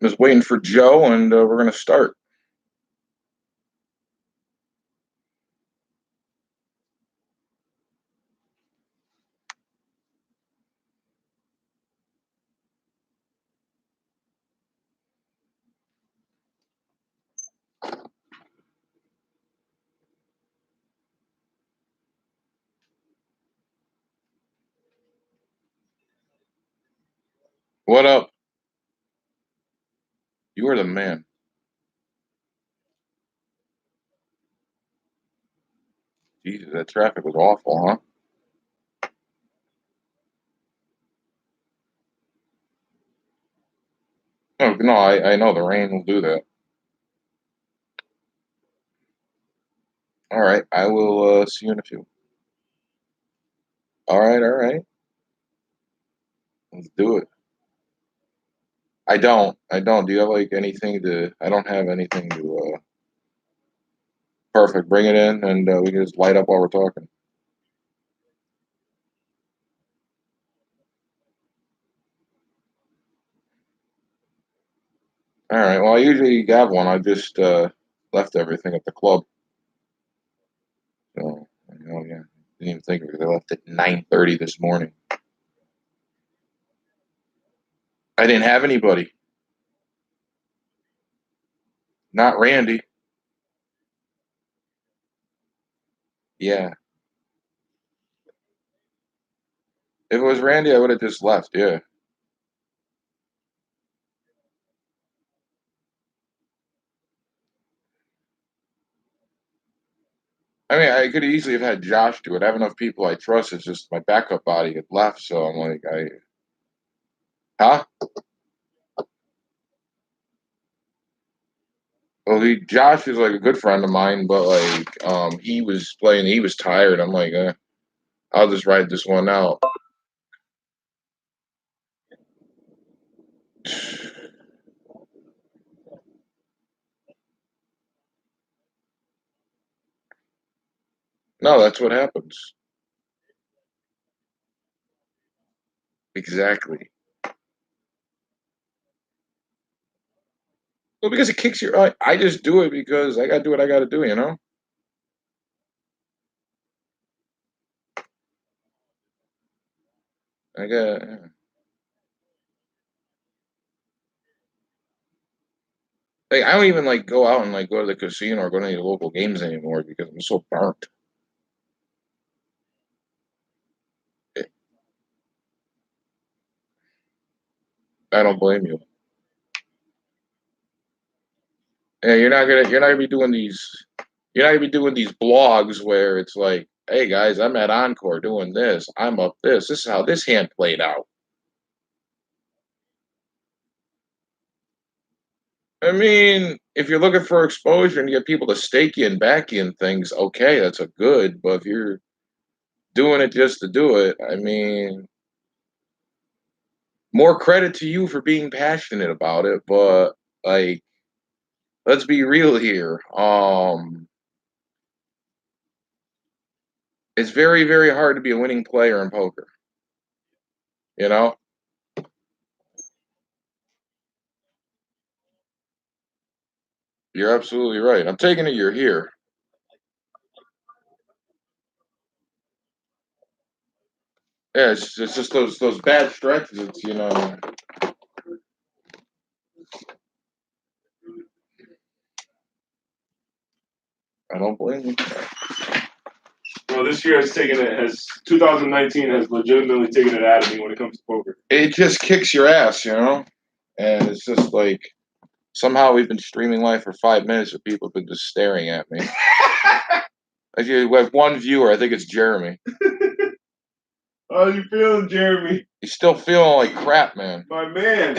Just waiting for Joe, and we're going to start. What up? You are the man. Jesus, that traffic was awful, huh? Oh, no, I know the rain will do that. All right, I will see you in a few. All right. Let's do it. I don't. I don't. Do you have like anything to? I don't have anything to. Perfect. Bring it in, and we can just light up while we're talking. All right. Well, I usually have one. I just left everything at the club. So, yeah. Didn't even think of it. I left at 9:30 this morning. I didn't have anybody. Not Randy. Yeah. If it was Randy, I would have just left. Yeah. I mean, I could easily have had Josh do it. I have enough people I trust. It's just my backup body had left, so I'm like, huh? Well, Josh is like a good friend of mine, but like, he was playing. He was tired. I'm like, I'll just ride this one out. No, that's what happens. Exactly. Well, because it kicks your. I just do it because I got to do what I got to do. I got. Like, I don't even like go out and like go to the casino or go to any local games anymore because I'm so burnt. I don't blame you. Yeah, you're not gonna be doing these. You're not gonna be doing these blogs where it's like, hey guys, I'm at Encore doing this. I'm up this. This is how this hand played out. I mean, if you're looking for exposure and you get people to stake you and back you and things, okay, that's a good. But if you're doing it just to do it, I mean, more credit to you for being passionate about it. But like, let's be real here. It's very, very hard to be a winning player in poker. You know, you're absolutely right. I'm taking it you're here. Yeah, it's just those bad stretches. I don't blame you. Well, this year has taken it has 2019 has legitimately taken it out of me when it comes to poker. It just kicks your ass, and it's just like somehow we've been streaming live for 5 minutes, and people have been just staring at me. Actually, we have one viewer. I think it's Jeremy. How you feeling, Jeremy? He's still feeling like crap, man. My man,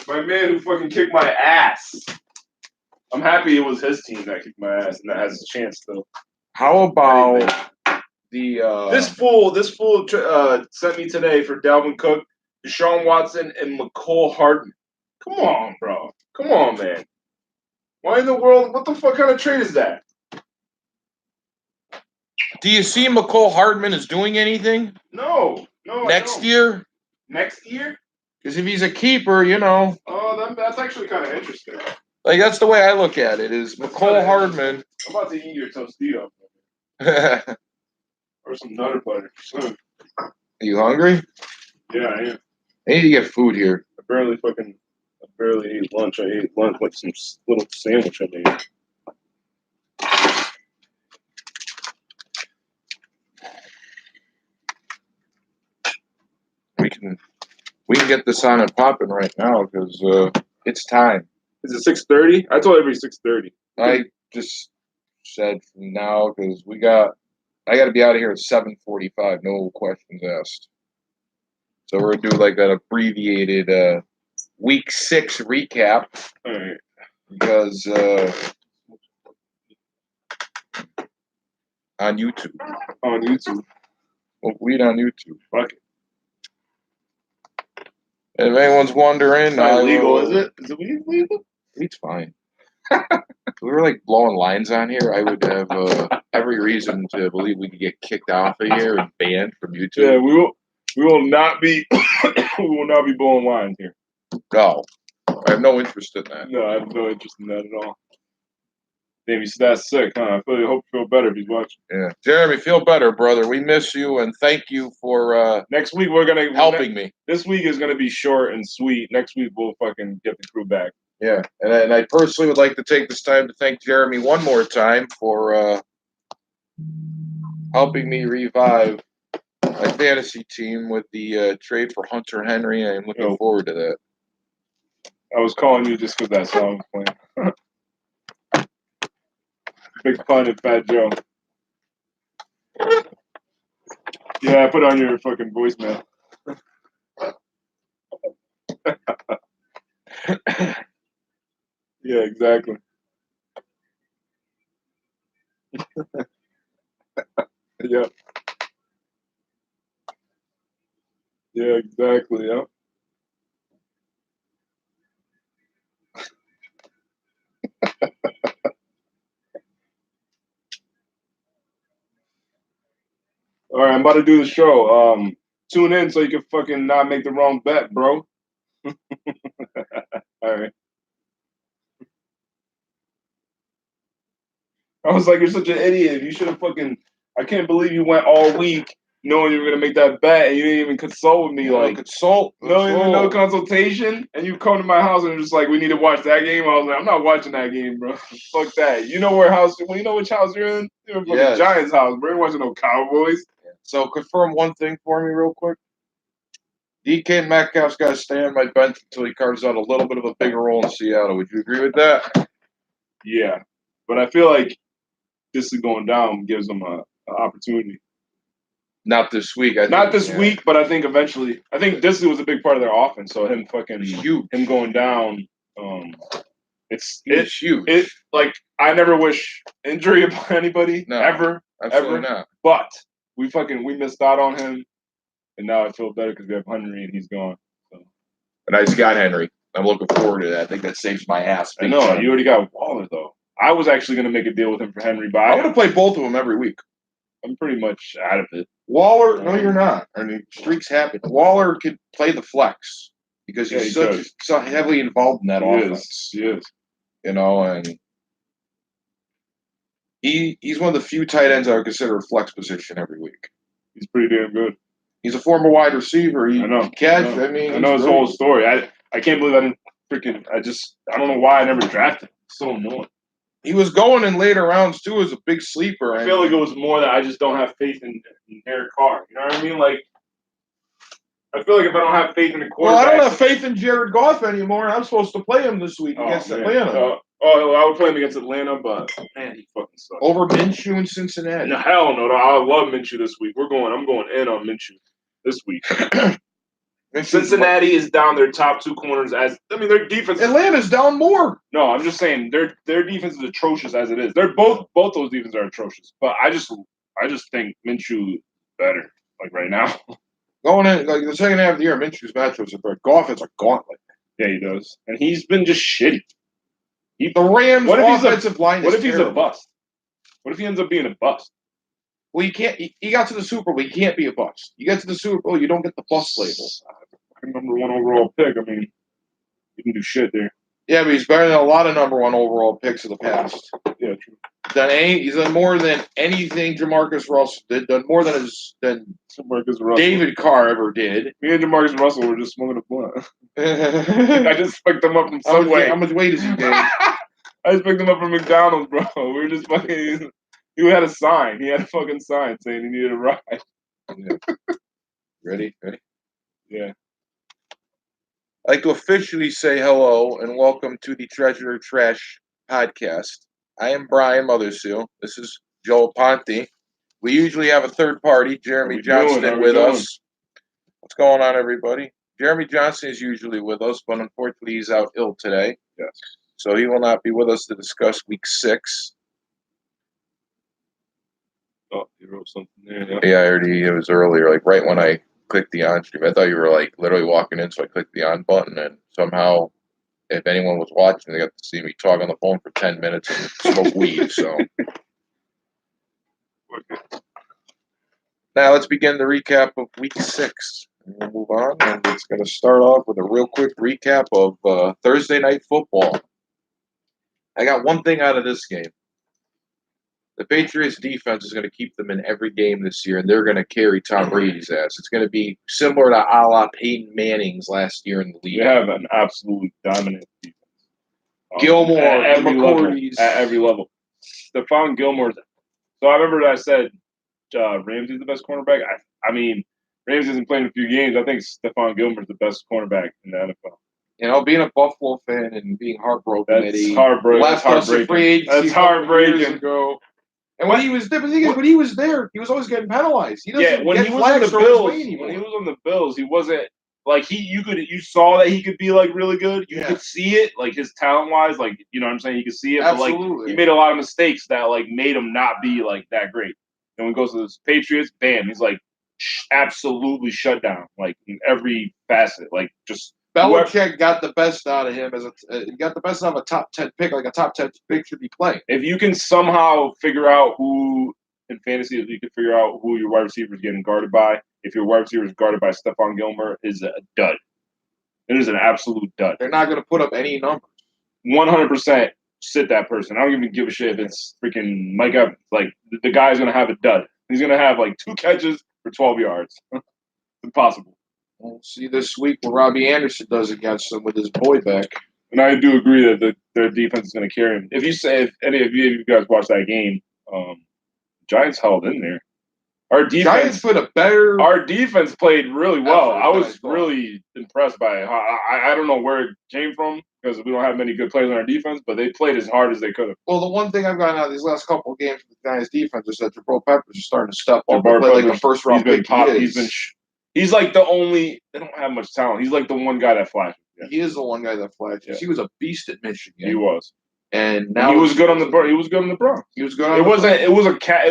my man who fucking kicked my ass. I'm happy it was his team that kicked my ass and that has a chance though. How about the This fool sent me today for Dalvin Cook, Deshaun Watson, and McCole Hardman. Come on, bro. Come on, man. Why in the world? What the fuck kind of trade is that? Do you see McCole Hardman is doing anything No. next year? Next year? Because if he's a keeper, Oh, that's actually kind of interesting. like that's the way I look at it. Is McCole Hardman? I'm about to eat your Tostito Are or some Nutter Butter soon. you hungry? Yeah, I am. I need to get food here. I barely ate lunch. I ate lunch like some little sandwich I made. We can get this on and popping right now because it's time. Is it 6:30? I told everybody 6:30. I just said from now because I got to be out of here at 7:45. No questions asked. So we're gonna do like an abbreviated week 6 recap All right. because on YouTube. On YouTube. Smoke weed on YouTube. Fuck it. If anyone's wondering, It's not illegal, is it? Is it weed legal? Weed's fine. If we were like blowing lines on here, I would have every reason to believe we could get kicked off of here and banned from YouTube. Yeah, we will not be we will not be blowing lines here. No, I have no interest in that. No, I have no interest in that at all. Damn, he's that sick, huh? I hope you feel better if he's watching. Yeah, Jeremy, feel better, brother. We miss you and thank you for next week we're gonna helping me. This week is gonna be short and sweet. Next week we'll fucking get the crew back. Yeah, and I personally would like to take this time to thank Jeremy one more time for helping me revive my fantasy team with the trade for Hunter Henry. I'm looking forward to that. I was calling you just because that song was playing. Big pun at Fat Joe. Yeah, I put on your fucking voicemail. Yeah, exactly. Yeah. Yeah, exactly. Yeah. All right, I'm about to do the show. Tune in so you can fucking not make the wrong bet, bro. All right. I was like, you're such an idiot. You should have fucking. I can't believe you went all week knowing you were gonna make that bet and you didn't even consult with me. Like, no consultation. And you come to my house and you're just like, we need to watch that game. I was like, I'm not watching that game, bro. Fuck that. You know where house? Well, you know which house you're in? You're in fucking Giants house. Bro, you're watching no Cowboys. So confirm one thing for me real quick. DK Metcalf's got to stay on my bench until he carves out a little bit of a bigger role in Seattle. Would you agree with that? Yeah, but I feel like this is going down gives them an opportunity. Not this week. Not this week, but I think eventually. I think Disley was a big part of their offense. So him fucking huge. Him going down. It's huge. It like I never wish injury upon anybody ever. Absolutely not. But we missed out on him, and now I feel better because we have Henry and he's gone. So. And I just got Henry. I'm looking forward to that. I think that saves my ass. I know you already got Waller though. I was actually going to make a deal with him for Henry, but I'm going to play both of them every week. I'm pretty much out of it. Waller, no, you're not. I mean, streaks happen. Waller could play the flex because he's so heavily involved in that offense. He is. You know, and he's one of the few tight ends I would consider a flex position every week. He's pretty damn good. He's a former wide receiver. I know. I mean, I know his whole story. I can't believe I didn't freaking. I don't know why I never drafted him. It's so annoying. He was going in later rounds too as a big sleeper. I feel like it was more that I just don't have faith in Derek Carr. You know what I mean? Like, I feel like if I don't have faith in the quarterback. Well, I don't have faith in Jared Goff anymore. I'm supposed to play him this week against Atlanta. I would play him against Atlanta, but man, he fucking sucks. Over Minshew in Cincinnati. No, hell no. I love Minshew this week. I'm going in on Minshew this week. Cincinnati is down their top two corners their defense. Atlanta's down more. No, I'm just saying their defense is atrocious as it is. They're both those defenses are atrocious. But I just think Minshew better like right now. Going in like the second half of the year, Minshew's matchups are better. Goff is a gauntlet. Yeah, he does, and he's been just shitty. The Rams' offensive line is What if he's terrible. a bust? What if he ends up being a bust? Well, you can't. He got to the Super Bowl. You can't be a bust. You get to the Super Bowl, you don't get the bust label. fucking number 1 overall pick. I mean, you can do shit there. Yeah, but he's better than a lot of number 1 overall picks of the past. Yeah, true. He's done more than anything Jamarcus Russell did. Done more than Jamarcus Russell. David Carr ever did. Me and Jamarcus Russell were just smoking a blunt. I just picked him up from Subway. How much weight is he gained? I just picked him up from McDonald's, bro. We were just fucking. He had a sign. He had a fucking sign saying he needed a ride. Yeah. Ready? Yeah. I'd like to officially say hello and welcome to the Treasure Trash podcast. I am Brian Motherseal. This is Joel Ponte. We usually have a third party, Jeremy Johnston, with us. What's going on, everybody? Jeremy Johnston is usually with us, but unfortunately he's out ill today. Yes. So he will not be with us to discuss week 6. Oh, you wrote something there. Yeah, I already. It was earlier, like right when I clicked the on stream. I thought you were like literally walking in, so I clicked the on button, and somehow, if anyone was watching, they got to see me talk on the phone for 10 minutes and smoke weed. So now let's begin the recap of week 6. And we'll move on, and it's going to start off with a real quick recap of Thursday night football. I got one thing out of this game. The Patriots defense is going to keep them in every game this year, and they're going to carry Tom Brady's ass. It's going to be similar to a la Peyton Manning's last year in the league. We have an absolutely dominant defense. Gilmore, at every level. McCourty's. At every level. Stephon Gilmore's. So I remember I said Ramsey's the best cornerback. I mean, Ramsey hasn't played in a few games. I think Stephon Gilmore's the best cornerback in the NFL. You know, being a Buffalo fan and being heartbroken That's that he heartbreaking. left us a free agency That's heartbreaking. years ago. And when he was there, when he was there, he was always getting penalized. He doesn't when get he was on the flags for Bills, his way anymore. when he was on the Bills, he wasn't like you saw that he could be like really good. You could see it, like his talent wise, like you know what I'm saying. You could see it, Absolutely. but like he made a lot of mistakes that like made him not be like that great. And when he goes to the Patriots, bam, he's like absolutely shut down, like in every facet, like just. Belichick got the best out of him he got the best out of a top 10 pick, like a top 10 pick should be playing. If you can somehow figure out who in fantasy, if you can figure out who your wide receiver is getting guarded by, if your wide receiver is guarded by Stephon Gilmore, is a dud. It is an absolute dud. They're not going to put up any numbers. 100% sit that person. I don't even give a shit if it's freaking Mike Evans. Like the guy's going to have a dud. He's going to have like 2 catches for 12 yards. Impossible. We'll see this week what Robbie Anderson does against them with his boy back. And I do agree that their defense is going to carry him. If any of you guys watched that game, Giants held in there. Our defense played really well. I was really impressed by it. I don't know where it came from because we don't have many good players on our defense, but they played as hard as they could have. Well, the one thing I've gotten out of these last couple of games with the Giants defense is that Jabril Peppers is starting to step up and play like a first round pick. He's like the only. They don't have much talent. He's like the one guy that flashes. Yeah. He is the one guy that flashes. Yeah. He was a beast at Michigan. He was, and now he was good on the. He was good on the Bronx. He was good. It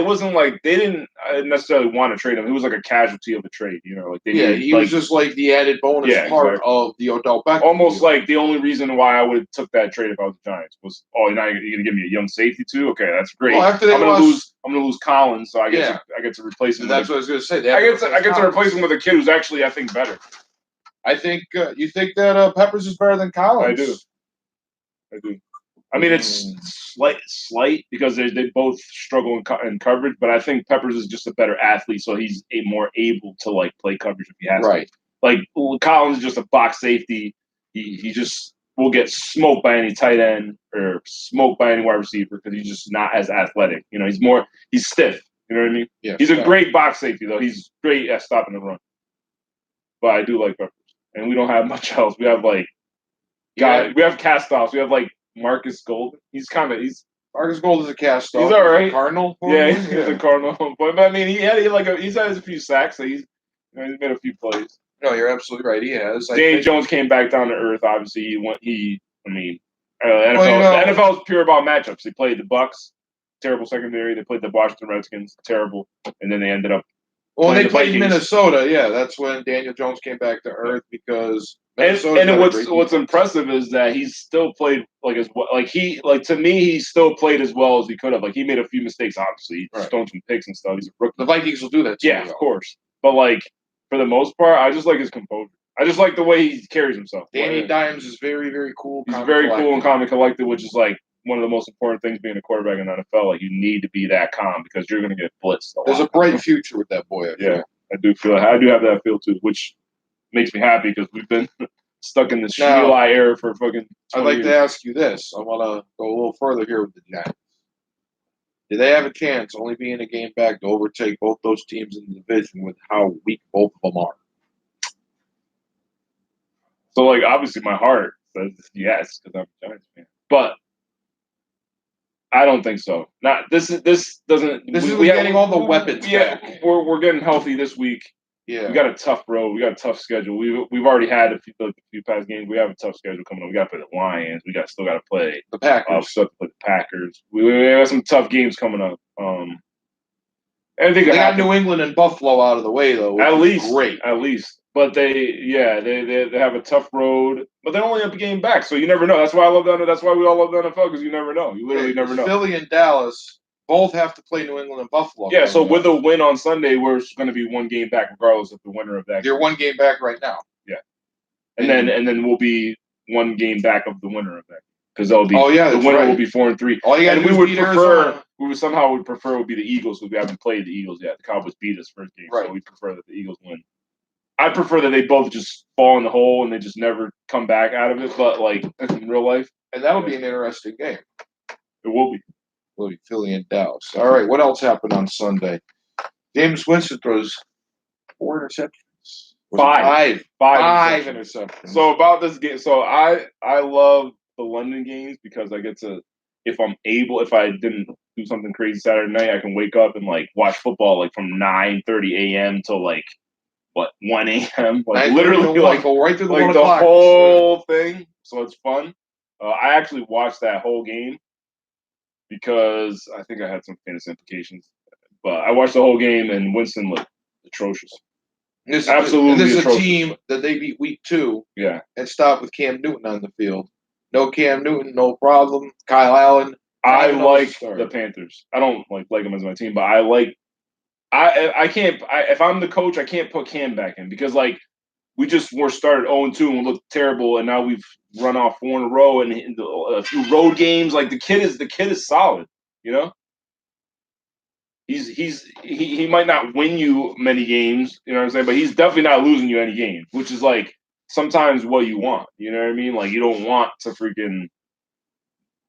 wasn't like they didn't necessarily want to trade him. He was like a casualty of a trade. You know, like he was just like the added bonus part of the Odell Beckham. Almost like the only reason why I would have took that trade if I was the Giants was, you're gonna give me a young safety too? Okay, that's great. Well, after I'm gonna lose Collins, so I get to replace him. That's what I was gonna say. I get to replace him with a kid who's actually I think better. I think you think that Peppers is better than Collins. I do. I mean, it's slight because they both struggle in coverage, but I think Peppers is just a better athlete, so he's more able to like play coverage if he has to. Like Collins is just a box safety. He just will get smoked by any tight end or smoked by any wide receiver because he's just not as athletic. You know, he's stiff. You know what I mean? Yeah. He's a great box safety though. He's great at stopping the run. But I do like Peppers, and we don't have much else. We have we have cast-offs. We have like Marcus Golden. Marcus Golden is a cast-off. He's all right. Cardinal. He's a Cardinal. But I mean, he's had a few sacks. So he's made a few plays. No, you're absolutely right. He has. Daniel Jones came back down to earth. Obviously, NFL is pure about matchups. They played the Bucs, terrible secondary. They played the Washington Redskins, terrible, and then they ended up. Well, they played Minnesota. Yeah, that's when Daniel Jones came back to earth because. What's impressive is that he's still played to me he still played as well as he could have. Like he made a few mistakes, obviously, he's thrown some picks and stuff. He's a rookie. The Vikings will do that too. Yeah, of course. But like for the most part, I just like his composure. I just like the way he carries himself. Danny Dimes is very, very cool. He's very cool and calm and collected, which is like one of the most important things being a quarterback in the NFL. Like you need to be that calm because you're going to get blitzed. There's a bright future with that boy. I do have that feel too, which makes me happy because we've been stuck in this Eli era for fucking. I'd like to ask you this. I want to go a little further here with the Giants. Do they have a chance, only being a game back, to overtake both those teams in the division with how weak both of them are? So, like, obviously my heart says yes because I'm a Giants fan. But I don't think so. This doesn't. This is getting all the weapons back. We're getting healthy this week. Yeah, we got a tough road. We got a tough schedule. We've already had a few past games. We have a tough schedule coming up. We got to play the Lions. We still got to play the Packers. Still have to play the Packers. We have some tough games coming up. They got New England and Buffalo out of the way though. At least. But they have a tough road, but they only have a game back, so you never know. That's why I love that. That's why we all love the NFL because you never know. You literally never know. Philly and Dallas both have to play New England and Buffalo. Yeah, so with a win on Sunday, we're going to be one game back, regardless of the winner of that. You're one game back right now. Yeah, and then we'll be one game back of the winner of that because they'll be. The winner will be 4-3. All you and we would prefer. We would somehow prefer would be the Eagles because we haven't played the Eagles yet. The Cowboys beat us first game, so we prefer that the Eagles win. I prefer that they both just fall in the hole and they just never come back out of it. But like in real life, and that'll be an interesting game. It will be. Will be Philly and Dallas. All right, what else happened on Sunday? James Winston throws 4 interceptions. Five interceptions. So about this game, I love the London games because I get to, if I didn't do something crazy Saturday night, I can wake up and like watch football like from 9:30 a.m. till like 1 a.m. Like literally like go right through the like 1 the o'clock. whole thing. So it's fun. I actually watched that whole game because I think I had some fantasy implications. But I watched the whole game and Winston looked atrocious. This is a team that they beat week 2. Yeah. And stopped with Cam Newton on the field. No Cam Newton, no problem. Kyle Allen. I like the Panthers. I don't like them as my team, but I like. If I'm the coach, I can't put Cam back in because like we were started 0-2 and looked terrible, and now we've run off 4 in a row and a few road games. Like the kid is solid, you know. He might not win you many games, you know what I'm saying, but he's definitely not losing you any games, which is like sometimes what you want, you know what I mean? Like you don't want to freaking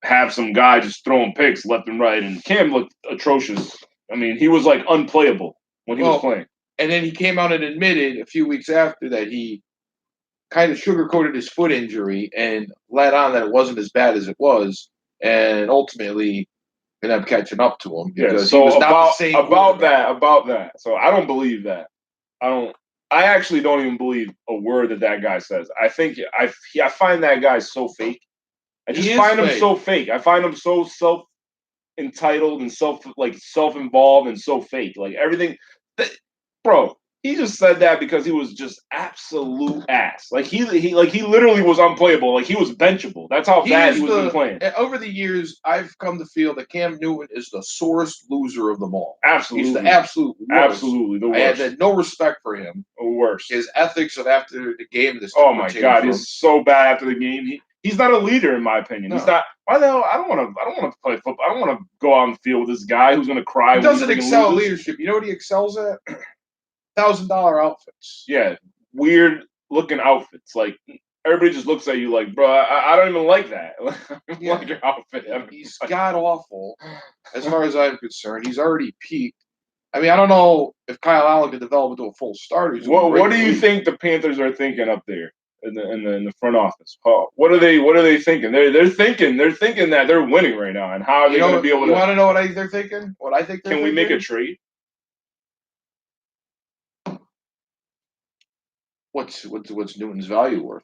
have some guy just throwing picks left and right, and Cam looked atrocious. I mean, he was like unplayable when he was playing. And then he came out and admitted a few weeks after that he kind of sugarcoated his foot injury and let on that it wasn't as bad as it was, and ultimately ended up catching up to him because he was not the same. About that. So I don't believe that. I actually don't even believe a word that guy says. I think I find that guy so fake. I just find him so fake. I find him so entitled and self-involved and so fake. Like everything, bro. He just said that because he was just absolute ass. Like he literally was unplayable. Like he was benchable. That's how bad he was playing. Over the years, I've come to feel that Cam Newton is the sorest loser of them all. Absolutely, he's the absolute worst. Absolutely the worst. I had no respect for him. Worst. His ethics of after the game. Oh my God, he's so bad after the game. He's not a leader, in my opinion. No. He's not. Why the hell? I don't want to play football. I don't want to go out and field with this guy who's going to cry. He doesn't excel at leadership. You know what he excels at? $1,000 outfits. Yeah, weird looking outfits. Like everybody just looks at you like, bro, I don't even like that. Like your outfit. He's god awful. As far as I'm concerned, he's already peaked. I mean, I don't know if Kyle Allen could develop into a full starter. What do you think the Panthers are thinking up there in the front office? What are they thinking? They're thinking that they're winning right now, and how are they going to be able to? You want to know what they're thinking? What I think? Can we make a trade? What's Newton's value worth?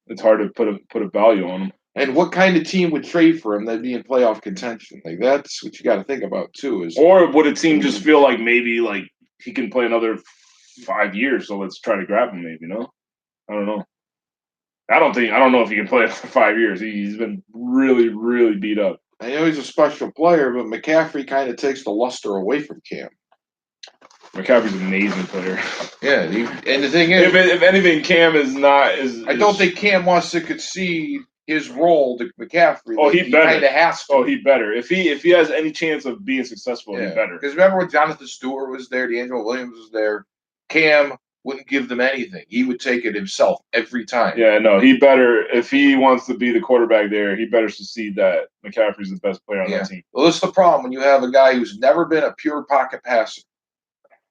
It's hard to put a value on him. And what kind of team would trade for him that'd be in playoff contention? Like that's what you got to think about too. Or would a team just feel like maybe like he can play another 5 years, so let's try to grab him? Maybe I don't know. I don't know if he can play for 5 years. He's been really, really beat up. I know he's a special player, but McCaffrey kind of takes the luster away from Cam. McCaffrey's an amazing player. Yeah, and the thing is, if anything, Cam is not. I don't think Cam wants to concede his role to McCaffrey. Oh, he better. Kind of has to. Oh, he better. If he has any chance of being successful, he better. Because remember when Jonathan Stewart was there, D'Angelo Williams was there, Cam wouldn't give them anything. He would take it himself every time. Yeah, no, he better. If he wants to be the quarterback there, he better succeed that McCaffrey's the best player on that team. Well, that's the problem when you have a guy who's never been a pure pocket passer.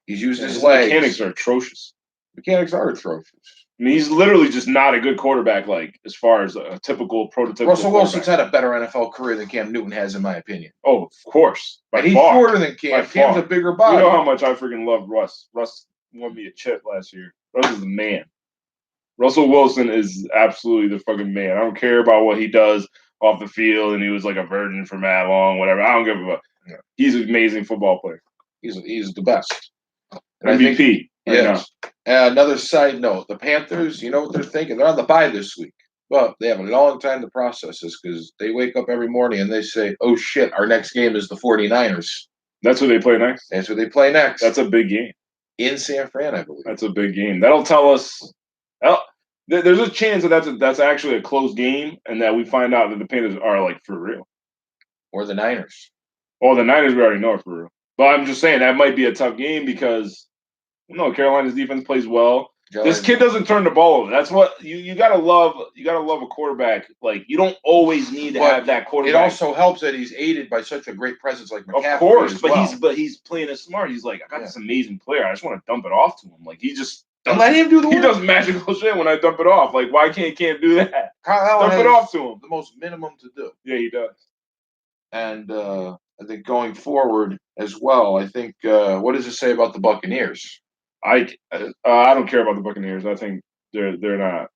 He's used his legs. Mechanics are atrocious. Mechanics are atrocious. I mean, he's literally just not a good quarterback, like, as far as a typical prototypical Russell Wilson's had a better NFL career than Cam Newton has, in my opinion. Oh, of course. And he's shorter than Cam. Cam's a bigger body. You know how much I freaking love Russ. Russ won me a chip last year. Russ is the man. Russell Wilson is absolutely the fucking man. I don't care about what he does off the field, and he was like a virgin for mad long, whatever. I don't give a fuck. Yeah. He's an amazing football player. He's the best. And MVP. Yes. Another side note, the Panthers, you know what they're thinking? They're on the bye this week. Well, they have a long time to process this because they wake up every morning and they say, oh, shit, our next game is the 49ers. That's who they play next? That's who they play next. That's a big game. In San Fran, I believe. That's a big game. That'll tell us there's a chance that that's actually a close game and that we find out that the Panthers are, like, for real. Or the Niners. Oh, the Niners we already know are for real. But I'm just saying that might be a tough game because – no, Carolina's defense plays well. This kid doesn't turn the ball over. That's what you gotta love. You gotta love a quarterback. Like, you don't always need to have that quarterback. It also helps that he's aided by such a great presence like McCaffrey. Of course, but he's playing it smart. He's like, I got this amazing player. I just want to dump it off to him. Like, he just let him do the work. He does magical shit when I dump it off. Like, why can't do that? Kyle dump it off to him. The most minimum to do. Yeah, he does. And I think going forward as well, I think what does it say about the Buccaneers? I don't care about the Buccaneers. I think they're not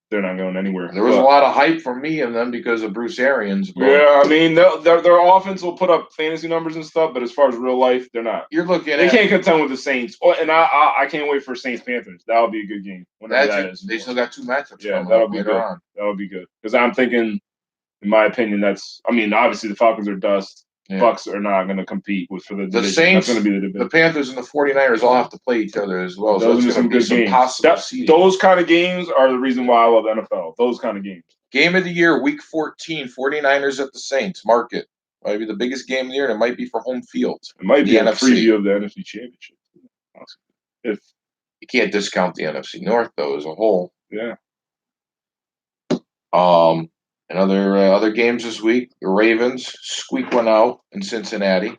going anywhere. There was a lot of hype for me in them because of Bruce Arians. Yeah, I mean their offense will put up fantasy numbers and stuff, but as far as real life, they're not. They can't contend with the Saints. Oh, and I can't wait for Saints Panthers. That'll be a good game. They still got two matchups. Yeah, that'll be good. That'll be good because I'm thinking, in my opinion, obviously the Falcons are dust. Yeah. Bucks are not going to compete for the division. Saints, that's going to be the division. The Panthers, and the 49ers all have to play each other as well. Those are some good games. Those kind of games are the reason why I love NFL. Those kind of games. Game of the year, Week 14, 49ers at the Saints. Mark it. Might be the biggest game of the year, and it might be for home field. It might be a preview of the NFC Championship. If you can't discount the NFC North though as a whole. Yeah. And other games this week, the Ravens squeak one out in Cincinnati.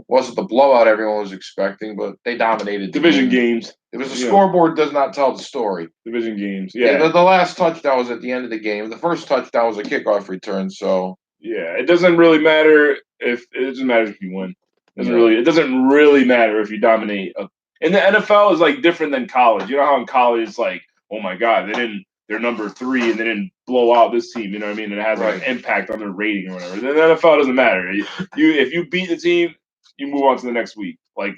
Wasn't the blowout everyone was expecting, but they dominated division games. It was the scoreboard does not tell the story. Division games, yeah. The last touchdown was at the end of the game. The first touchdown was a kickoff return. So yeah, it doesn't really matter if you win. It doesn't really matter if you dominate. And the NFL is like different than college. You know how in college it's like, oh my God, they're number 3 and they didn't blow out this team, you know what I mean? And it has an impact on their rating or whatever. The NFL doesn't matter. If you beat the team, you move on to the next week. Like,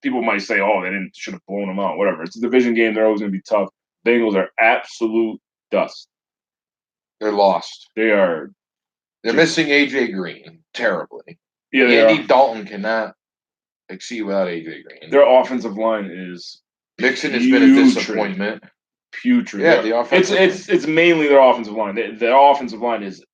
people might say, oh, they should have blown them out, whatever. It's a division game. They're always going to be tough. Bengals are absolute dust. They're lost. They're missing A.J. Green terribly. Yeah, Andy Dalton cannot exceed without A.J. Green. Their offensive line is Mixon has been a disappointment. Putrid. Yeah, the offensive it's mainly their offensive line. Their offensive line is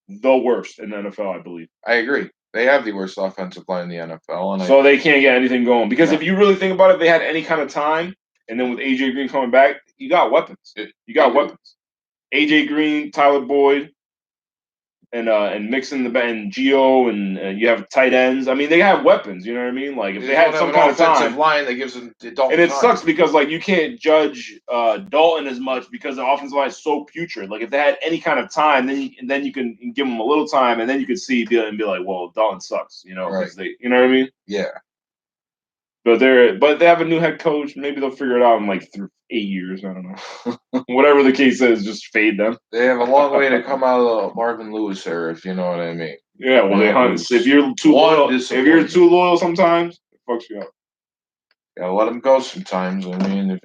the worst in the NFL, I believe. I agree. They have the worst offensive line in the NFL, and so they can't get anything going. Because if you really think about it, if they had any kind of time, and then with AJ Green coming back, you got weapons. Weapons. AJ Green, Tyler Boyd, and Mixon and Gio, and you have tight ends. I mean, they have weapons. You know what I mean? Like if they had some kind of offensive line that gives them Dalton and it sucks because like you can't judge Dalton as much because the offensive line is so putrid. Like if they had any kind of time, then you can give them a little time, and then you could see and be like, well, Dalton sucks. You know, right. You know what I mean? Yeah. But they have a new head coach. Maybe they'll figure it out in like 8 years. I don't know. Whatever the case is, just fade them. They have a long way to come out of the Marvin Lewis era, if you know what I mean. Yeah, well, they hunt. If you're too loyal, sometimes it fucks you up. Gotta let them go sometimes. I mean, if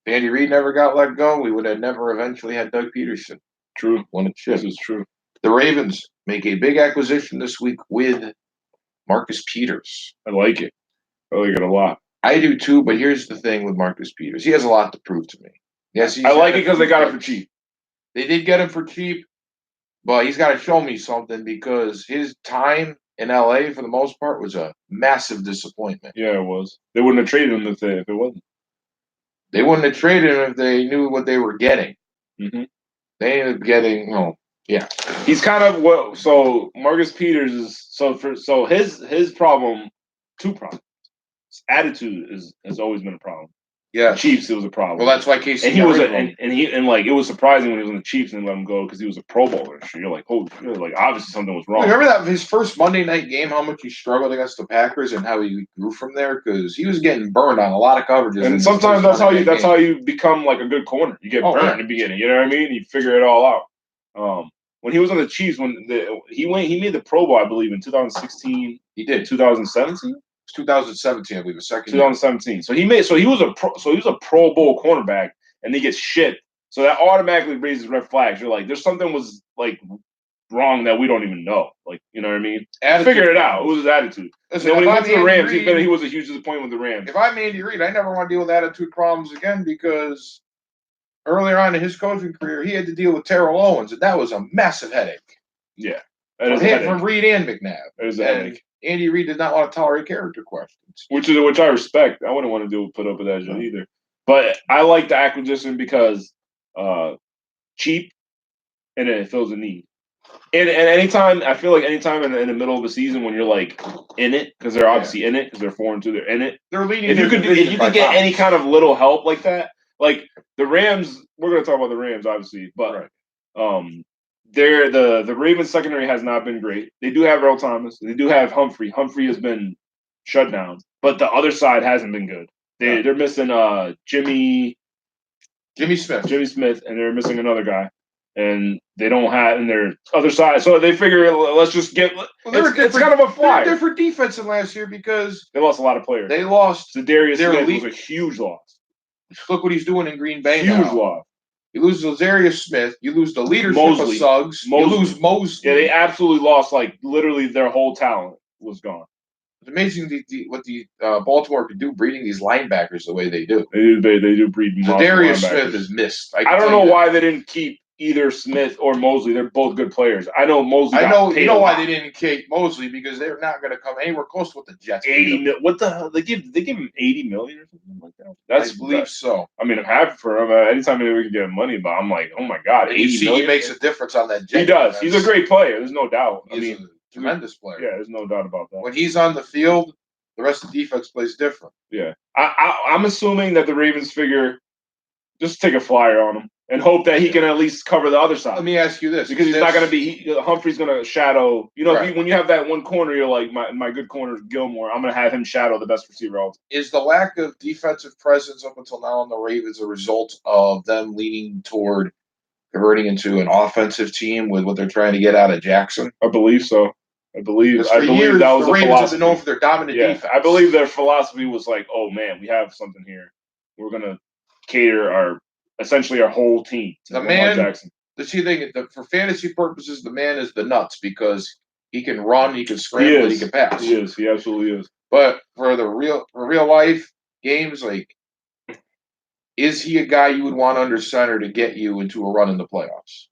Andy Reid never got let go, we would have never eventually had Doug Peterson. True. This is true. The Ravens make a big acquisition this week with Marcus Peters. I like it. I like it a lot. I do too, but here's the thing with Marcus Peters. He has a lot to prove to me. Yes, I like it because they got it for cheap. They did get him for cheap, but he's got to show me something because his time in LA, for the most part, was a massive disappointment. Yeah, it was. They wouldn't have traded him if it wasn't. They wouldn't have traded him if they knew what they were getting. Mm-hmm. They ended up getting, yeah. He's kind of what. So Marcus Peters is so his problem, two problems. His attitude has always been a problem. Yeah, Chiefs, it was a problem. Well, that's why Casey. And he was it was surprising when he was on the Chiefs and let him go because he was a Pro Bowler. So you're like, like obviously something was wrong. Remember that his first Monday night game, how much he struggled against the Packers and how he grew from there because he was getting burned on a lot of coverages. And sometimes that's how you become like a good corner. You get burned in the beginning. You know what I mean? You figure it all out. When he was on the Chiefs, he made the Pro Bowl, I believe, in 2016. He did 2017. 2017, I believe, the second 2017. Year. So he was a Pro Bowl cornerback, and he gets shit. So that automatically raises red flags. You're like, there's something was like wrong that we don't even know. Like, you know what I mean? Figured it out. It was his attitude. Listen, when he went to the Rams, he was a huge disappointment with the Rams. If I'm Andy Reid, I never want to deal with attitude problems again because earlier on in his coaching career, he had to deal with Terrell Owens, and that was a massive headache. Yeah. From Reid and McNabb. It was a headache. Andy Reid did not want to tolerate character questions, which I respect. I wouldn't want to put up with that shit either. But I like the acquisition because cheap, and it fills a need. And anytime I feel like anytime in the middle of the season when you're like in it because they're obviously in it because they're 4-2, they're in it. They're leading. If you could get any kind of little help like that, like the Rams, we're going to talk about the Rams obviously, but the Ravens secondary has not been great. They do have Earl Thomas. They do have Humphrey. Humphrey has been shut down, but the other side hasn't been good. They're missing Jimmy Smith, and they're missing another guy, and they don't have in their other side. So they figure let's just get. It's kind of a flyer. They're different defense than last year because they lost a lot of players. They lost Darius Smith was a huge loss. Look what he's doing in Green Bay. Huge loss. You lose Lazarius Smith. You lose the leadership of Suggs. You lose Mosley. Yeah, they absolutely lost. Like literally, their whole talent was gone. It's amazing what the Baltimore could do breeding these linebackers the way they do. They do breed. Darius Smith is missed. I don't know why they didn't keep either Smith or Mosley. They're both good players. I know Mosley. You know why they didn't keep Mosley because they're not going to come anywhere close to what the Jets. 80 million. What the hell? They give him 80 million or something like that. I believe so. I mean, I'm happy for him. Anytime we can get money, but I'm like, oh my god, 80 million. He makes a difference on that Jet. He does. He's a great player. There's no doubt. He's a tremendous player. Yeah, there's no doubt about that. When he's on the field, the rest of the defense plays different. Yeah, I'm assuming that the Ravens figure just take a flyer on him and hope that he can at least cover the other side. Let me ask you this. Because he's not going to be – Humphrey's going to shadow – when you have that one corner, you're like, my good corner is Gilmore. I'm going to have him shadow the best receiver all the time. Is the lack of defensive presence up until now on the Ravens a result of them leaning toward converting into an offensive team with what they're trying to get out of Jackson? I believe so. I believe that was the Ravens have been known for their dominant defense. I believe their philosophy was like, oh, man, we have something here. We're going to cater essentially our whole team. The man, Jackson. For fantasy purposes, the man is the nuts because he can run, he can scramble, and he can pass. He is. He absolutely is. But for real life games, like, is he a guy you would want under center to get you into a run in the playoffs?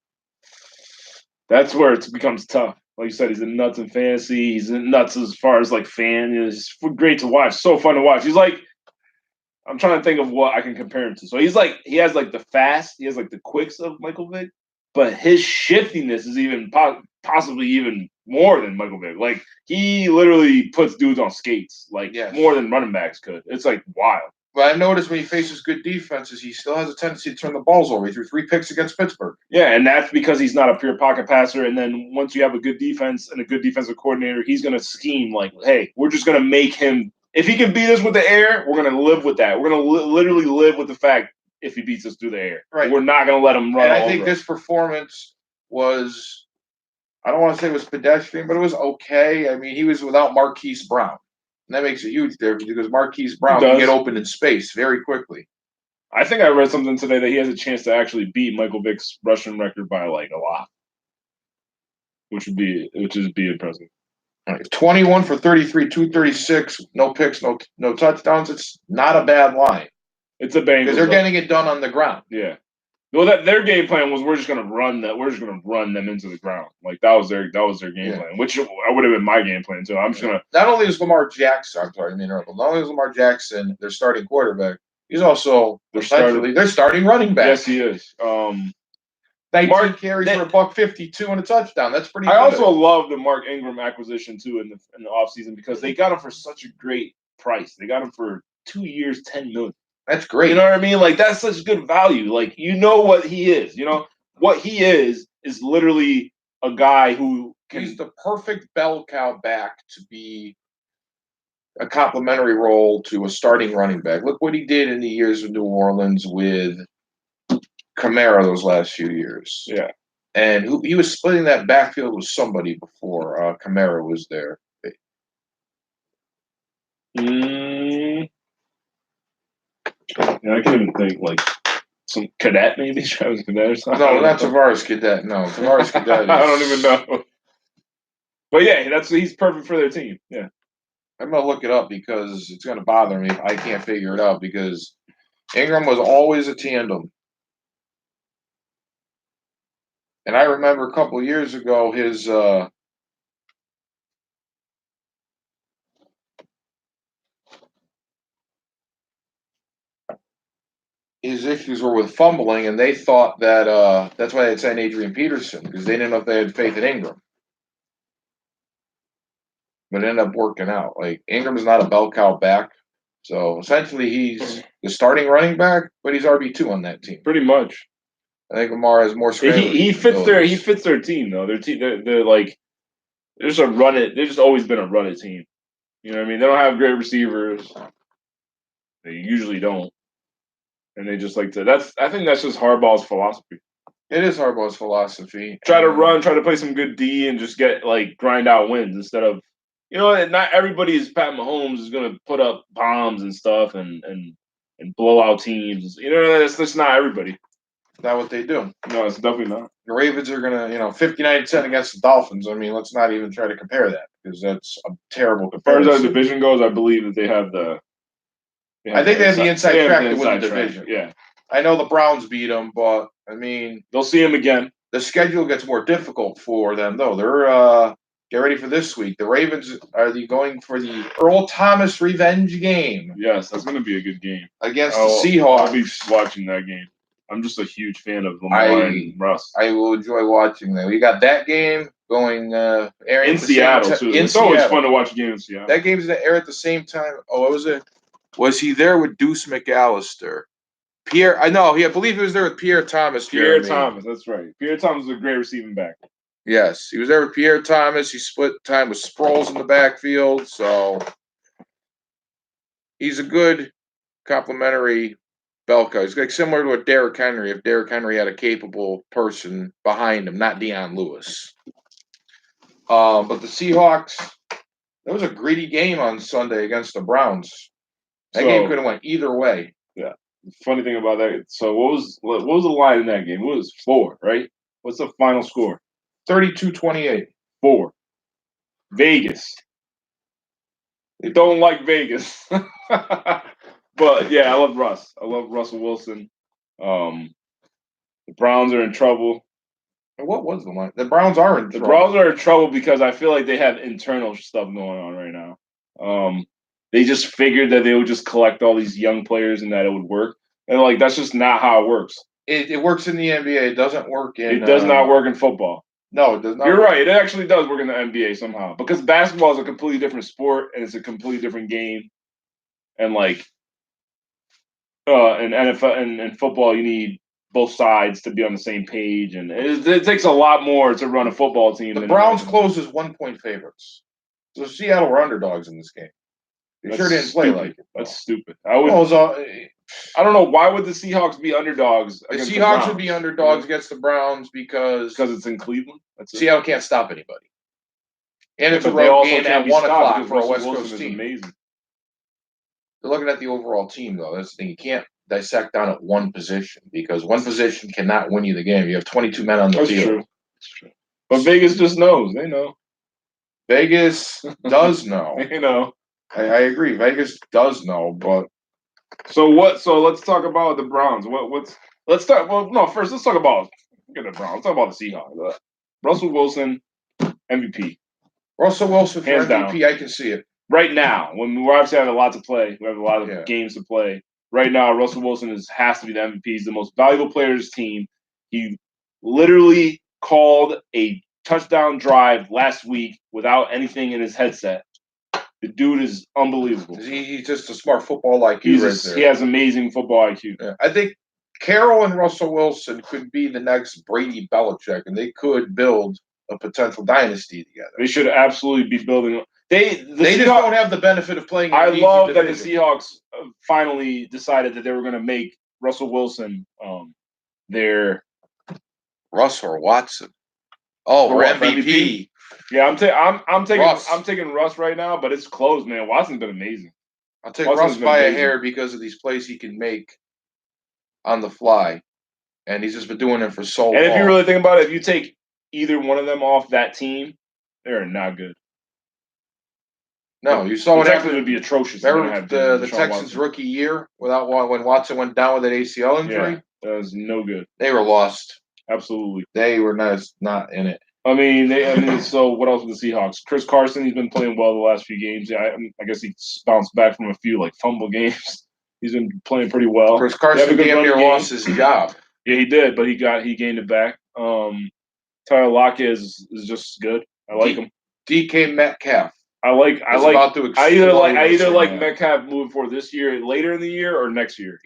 That's where it becomes tough. Like you said, he's a nuts in fantasy. He's nuts as far as like fan. It's great to watch. So fun to watch. He's like. I'm trying to think of what I can compare him to. So he has like the fast, he has like the quicks of Michael Vick, but his shiftiness is even possibly even more than Michael Vick. Like he literally puts dudes on skates, more than running backs could. It's like wild. But I noticed when he faces good defenses, he still has a tendency to turn the balls over. He threw 3 picks against Pittsburgh. Yeah, and that's because he's not a pure pocket passer. And then once you have a good defense and a good defensive coordinator, he's going to scheme like, hey, we're just going to make him. If he can beat us with the air, we're going to live with that. We're going to literally live with the fact if he beats us through the air. Right. We're not going to let him run. And I think this performance was, I don't want to say it was pedestrian, but it was okay. I mean, he was without Marquise Brown. And that makes a huge difference because Marquise Brown can get open in space very quickly. I think I read something today that he has a chance to actually beat Michael Vick's rushing record by like a lot, which would be impressive. 21 for 33, 236, no picks, no touchdowns. It's not a bad line It's a Bengals. because they're getting it done on the ground. Yeah. Well, their game plan was we're just gonna run that. We're just gonna run them into the ground. Like that was their game plan, which would have been my game plan too. I'm just gonna. Not only is Lamar Jackson, I'm sorry, not only is Lamar Jackson their starting quarterback, he's also their starting running back. Yes, he is. 19 carries for $152 and a touchdown. That's pretty good. I also love the Mark Ingram acquisition too in the offseason because they got him for such a great price. They got him for 2 years, $10 million. That's great. You know what I mean? Like that's such good value. Like you know what he is. You know what he is literally a guy who he's the perfect bell cow back to be a complementary role to a starting running back. Look what he did in the years of New Orleans with Kamara those last few years. Yeah. And he was splitting that backfield with somebody before Kamara was there. Yeah, I can't even think like some cadet maybe Travis Cadet or something. No, not Tavares Cadet. No, Tavares Cadet. I don't even know. But yeah, he's perfect for their team. Yeah. I'm gonna look it up because it's gonna bother me if I can't figure it out because Ingram was always a tandem. And I remember a couple of years ago his issues were with fumbling, and they thought that that's why they'd sign Adrian Peterson because they didn't know if they had faith in Ingram. But it ended up working out. Like Ingram's not a bell cow back, so essentially he's the starting running back, but he's RB2 on that team. Pretty much. I think Lamar has more. He fits their team though. Their team they're like they're just a run it. They've just always been a run it team. You know what I mean? They don't have great receivers. They usually don't. And they just like to. I think that's just Harbaugh's philosophy. It is Harbaugh's philosophy. Try to play some good D, and just get like grind out wins instead of, not everybody is Pat Mahomes is going to put up bombs and stuff and blow out teams. That's not everybody. Not what they do. No, it's definitely not. The Ravens are gonna, 59-10 against the Dolphins. I mean, let's not even try to compare that because that's a terrible comparison. As far as our division goes, I believe that they have the. I think they have the inside track to win the division. Yeah. I know the Browns beat them, but I mean, they'll see them again. The schedule gets more difficult for them, though. They're get ready for this week. The Ravens are going for the Earl Thomas revenge game. Yes, that's going to be a good game against the Seahawks. I'll be watching that game. I'm just a huge fan of Lamar and Russ. I will enjoy watching that. We got that game going airing in Seattle too. It's always fun to watch a game in Seattle. That game's going to air at the same time. Oh, was he there with Deuce McAllister? I believe he was there with Pierre Thomas. Thomas, that's right. Pierre Thomas is a great receiving back. Yes, he was there with Pierre Thomas. He split time with Sproles in the backfield, so he's a good complimentary bell cow. He's like similar to a Derrick Henry if Derrick Henry had a capable person behind him, not Deion Lewis. But the Seahawks, that was a gritty game on Sunday against the Browns. That game could have went either way. Yeah. The funny thing about that, so what was the line in that game? It was 4, right? What's the final score? 32-28. 4. Vegas. They don't like Vegas. But yeah, I love Russ. I love Russell Wilson. The Browns are in trouble. What was the line? The Browns are in trouble. The Browns are in trouble because I feel like they have internal stuff going on right now. They just figured that they would just collect all these young players and that it would work. And that's just not how it works. It works in the NBA. It doesn't work in. It does not work in football. No, it does not. You're right. It actually does work in the NBA somehow because basketball is a completely different sport and it's a completely different game. And in NFL and football, you need both sides to be on the same page, and it takes a lot more to run a football team. The Browns closed as 1-point favorites, so Seattle were underdogs in this game. They sure didn't play like it. That's stupid. I don't know why would the Seahawks be underdogs. The Seahawks would be underdogs against the Browns because it's in Cleveland. Seattle can't stop anybody, and it's a road game at 1:00 for a West Coast team. Amazing. They're looking at the overall team, though. That's the thing. You can't dissect down at one position because one position cannot win you the game. You have 22 men on the field. That's true. But Vegas just knows. They know. Vegas does know. You know. I agree. Vegas does know, but So what? So let's talk about the Browns. Let's start. Well, no. First, let's talk about the Browns. Let's talk about the Seahawks. Russell Wilson, MVP, Russell Wilson for Hands MVP, down. I can see it. right now. When we're obviously having a lot to play, we have a lot of Yeah. games to play. Right now, Russell Wilson has to be the MVP. He's the most valuable player of his team. He literally called a touchdown drive last week without anything in his headset. The dude is unbelievable. He's just a smart football IQ He has amazing football IQ. Yeah. I think Carroll and Russell Wilson could be the next Brady Belichick, and they could build a potential dynasty together. They should absolutely be building. They just don't have the benefit of playing. I love that the Seahawks finally decided that they were going to make Russell Wilson their Russ or Watson. Oh, or MVP. Yeah, I'm taking Russ right now, but it's close, man. Watson's been amazing. I'll take Russ by a hair because of these plays he can make on the fly, and he's just been doing it for so long. And if you really think about it, if you take either one of them off that team, they're not good. No, you saw what happened. Would be atrocious. Remember the Texans' rookie year without when Watson went down with an ACL injury? Yeah, that was no good. They were lost. Absolutely, they were not in it. I mean, so what else with the Seahawks? Chris Carson, he's been playing well the last few games. I guess he bounced back from a few fumble games. He's been playing pretty well. Chris Carson damn near lost his job. Yeah, he did, but he gained it back. Tyler Lockett is just good. I like him. DK Metcalf. I either like Metcalf moving forward this year, later in the year, or next year.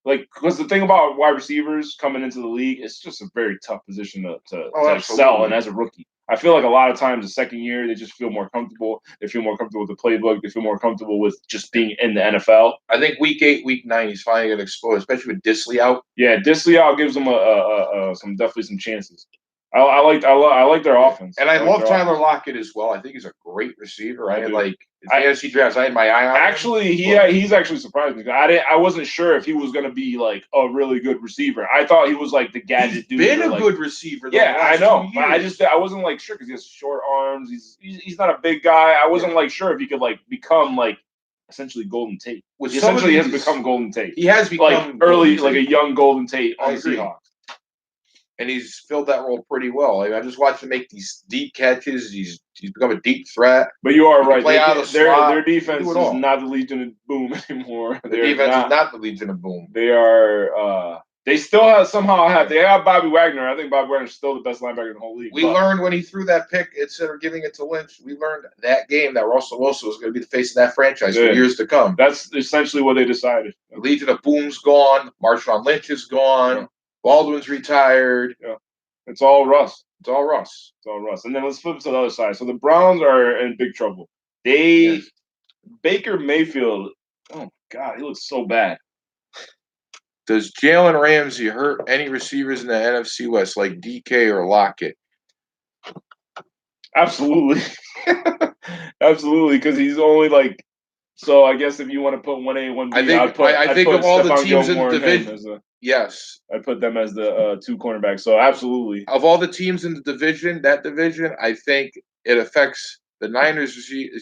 Because the thing about wide receivers coming into the league, it's just a very tough position to excel. And as a rookie, I feel like a lot of times the second year they just feel more comfortable. They feel more comfortable with the playbook. They feel more comfortable with just being in the NFL. I think week 8, week 9, he's finally going to explode, especially with Disley out. Yeah, Disley out gives them definitely some chances. I like their offense, and I love Tyler Lockett as well. I think he's a great receiver. I fantasy drafts. I had my eye on him. Actually, he's actually surprised me. I wasn't sure if he was going to be a really good receiver. I thought he was the gadget dude. He's been a good receiver. Yeah, I know. But I wasn't sure because he has short arms. He's not a big guy. I wasn't sure if he could become essentially Golden Tate. Which essentially he has become Golden Tate. He has become early a young Golden Tate on the Seahawks. And he's filled that role pretty well. I just watched him make these deep catches. He's become a deep threat. But you are right. Their defense is not the Legion of Boom anymore. The defense is not the Legion of Boom. They are. They still have They have Bobby Wagner. I think Bobby Wagner is still the best linebacker in the whole league. We learned when he threw that pick instead of giving it to Lynch. We learned that game that Russell Wilson was going to be the face of that franchise for years to come. That's essentially what they decided. The Legion of Boom's gone. Marshawn Lynch is gone. Yeah. Baldwin's retired. Yeah. It's all Russ. And then let's flip to the other side. So the Browns are in big trouble. Baker Mayfield, oh my God, he looks so bad. Does Jalen Ramsey hurt any receivers in the NFC West like DK or Lockett? Absolutely. Absolutely, because he's only so I guess if you want to put 1A, 1B, I think of all the teams in the division. Yes. I put them as the 2 cornerbacks. So absolutely. Of all the teams in the division, I think it affects the Niners,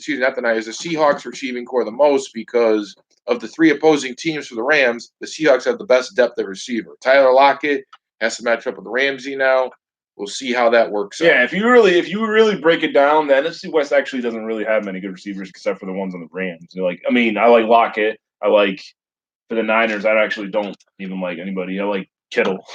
not the Niners, the Seahawks receiving core the most because of the 3 opposing teams for the Rams, the Seahawks have the best depth of receiver. Tyler Lockett has to match up with Ramsey now. We'll see how that works out. Yeah, if you really break it down, the NFC West actually doesn't really have many good receivers except for the ones on the Rams. I like Lockett. For the Niners, I actually don't even like anybody. I like Kittle.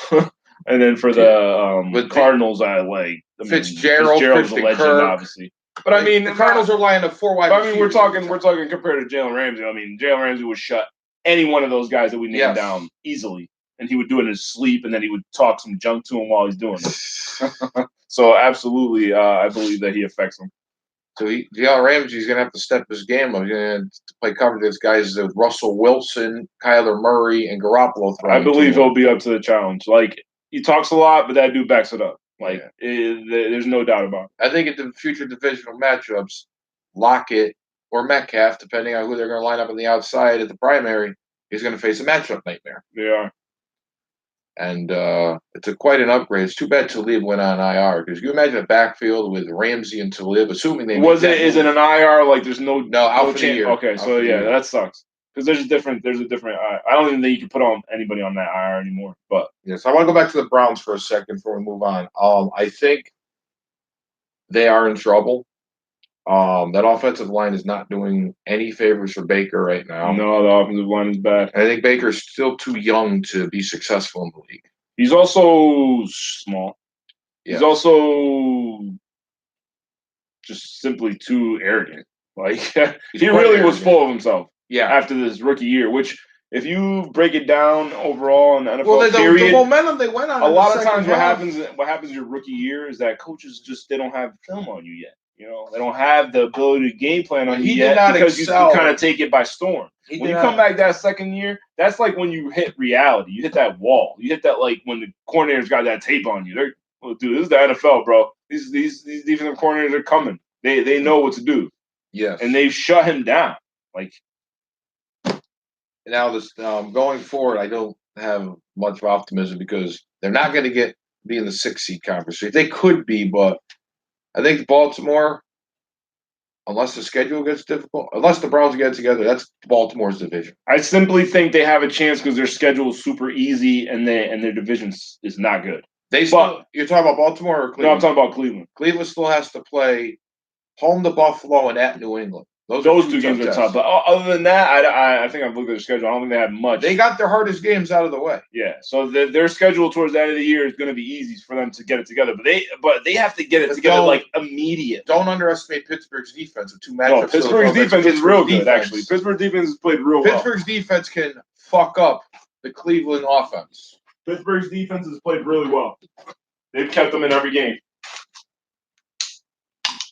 And then for the Cardinals, I like Fitzgerald's a legend, Kirk. Obviously. But the Cardinals are relying on 4 wide receivers. We're talking compared to Jalen Ramsey. Jalen Ramsey would shut any one of those guys that we named down easily. And he would do it in his sleep, and then he would talk some junk to him while he's doing it. So absolutely, I believe that he affects him. So Jalen Ramsey's going to have to step his game up to play coverage against guys with Russell Wilson, Kyler Murray, and Garoppolo. I believe he'll be up to the challenge. He talks a lot, but that dude backs it up. There's no doubt about it. I think in the future divisional matchups, Lockett or Metcalf, depending on who they're going to line up on the outside at the primary, is going to face a matchup nightmare. They are. And it's quite an upgrade. It's too bad Talib went on IR because you imagine a backfield with Ramsey and Talib, assuming they is it an IR? Like there's no out for the year. Okay, so yeah, that sucks because there's a different. I don't even think you can put on anybody on that IR anymore. But yes, I want to go back to the Browns for a second before we move on. I think they are in trouble. That offensive line is not doing any favors for Baker right now. No, the offensive line is bad. I think Baker's still too young to be successful in the league. He's also small. Yes. He's also just simply too arrogant. Like he really was full of himself. Yeah. After this rookie year, which if you break it down overall in the NFL the momentum they went on. A lot of times, what happens your rookie year is that coaches they don't have film on you yet. You know, they don't have the ability to game plan on you yet because you kind of take it by storm. When you come back that second year, that's like when you hit reality. You hit that wall. You hit that like when the coordinators got that tape on you. They're, well, dude, this is the NFL, bro. These defensive coordinators are coming. They know what to do. Yes, and they shut him down. Like now, this going forward, I don't have much optimism because they're not going to be in the 6 seed conversation. They could be, but I think Baltimore, unless the schedule gets difficult, unless the Browns get together, that's Baltimore's division. I simply think they have a chance because their schedule is super easy and their division is not good. You're talking about Baltimore or Cleveland? No, I'm talking about Cleveland. Cleveland still has to play home to Buffalo and at New England. Those two games are tough. But other than that, I think I've looked at their schedule. I don't think they have much. They got their hardest games out of the way. Yeah, so their schedule towards the end of the year is going to be easy for them to get it together. But they have to get it together like immediate. Don't underestimate Pittsburgh's defense. The two matchups. No, Pittsburgh's defense is real good, actually. Pittsburgh's defense has played real well. Pittsburgh's defense can fuck up the Cleveland offense. Pittsburgh's defense has played really well. They've kept them in every game.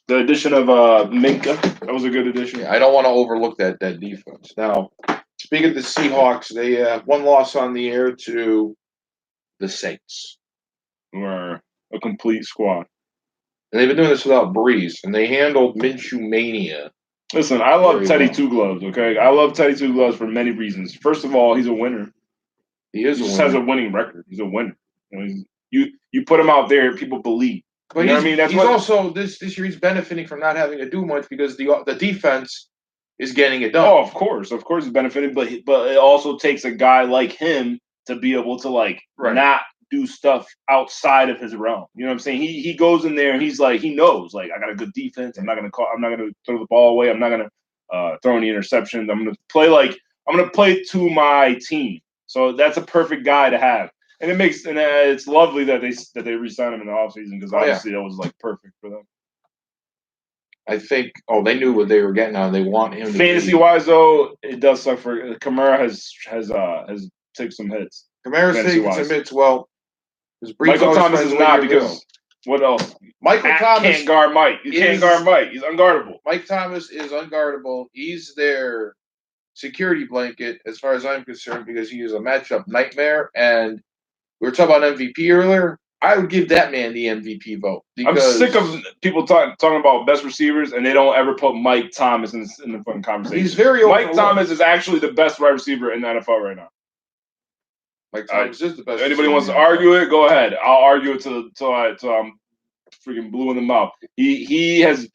The addition of Minkah, that was a good addition. Yeah, I don't want to overlook that defense. Now, speaking of the Seahawks, they have one loss on the year to the Saints. We're a complete squad. And they've been doing this without Breeze, and they handled Minshew Mania. Listen, I love Teddy Two Gloves, okay? I love Teddy Two Gloves for many reasons. First of all, he's a winner. He just has a winning record. He's a winner. You put him out there, people believe. But you know what I mean? He's also this year he's benefiting from not having to do much because the defense is getting it done. Oh, of course he's benefiting, but it also takes a guy like him to be able to not do stuff outside of his realm. You know what I'm saying? He goes in there and he's like he knows I got a good defense. I'm not gonna throw the ball away. I'm not gonna throw any interceptions. I'm gonna play to my team. So that's a perfect guy to have. And it's lovely that they re-signed him in the offseason because obviously that was perfect for them. I think they knew what they were getting out. They want him. Fantasy wise though, it does suck for Kamara has taken some hits. Kamara's taken some hits. Well, Michael Thomas is not because what else? Michael Thomas can't guard Mike. You can't guard Mike. He's unguardable. Mike Thomas is unguardable. He's their security blanket as far as I'm concerned because he is a matchup nightmare. And we were talking about MVP earlier. I would give that man the MVP vote. I'm sick of people talking about best receivers and they don't ever put Mike Thomas in the fucking conversation. He's very Mike Thomas is actually the best wide receiver in the NFL right now. Mike Thomas is the best. If anybody wants to argue it, go ahead. I'll argue it till I'm freaking blue in the mouth. He has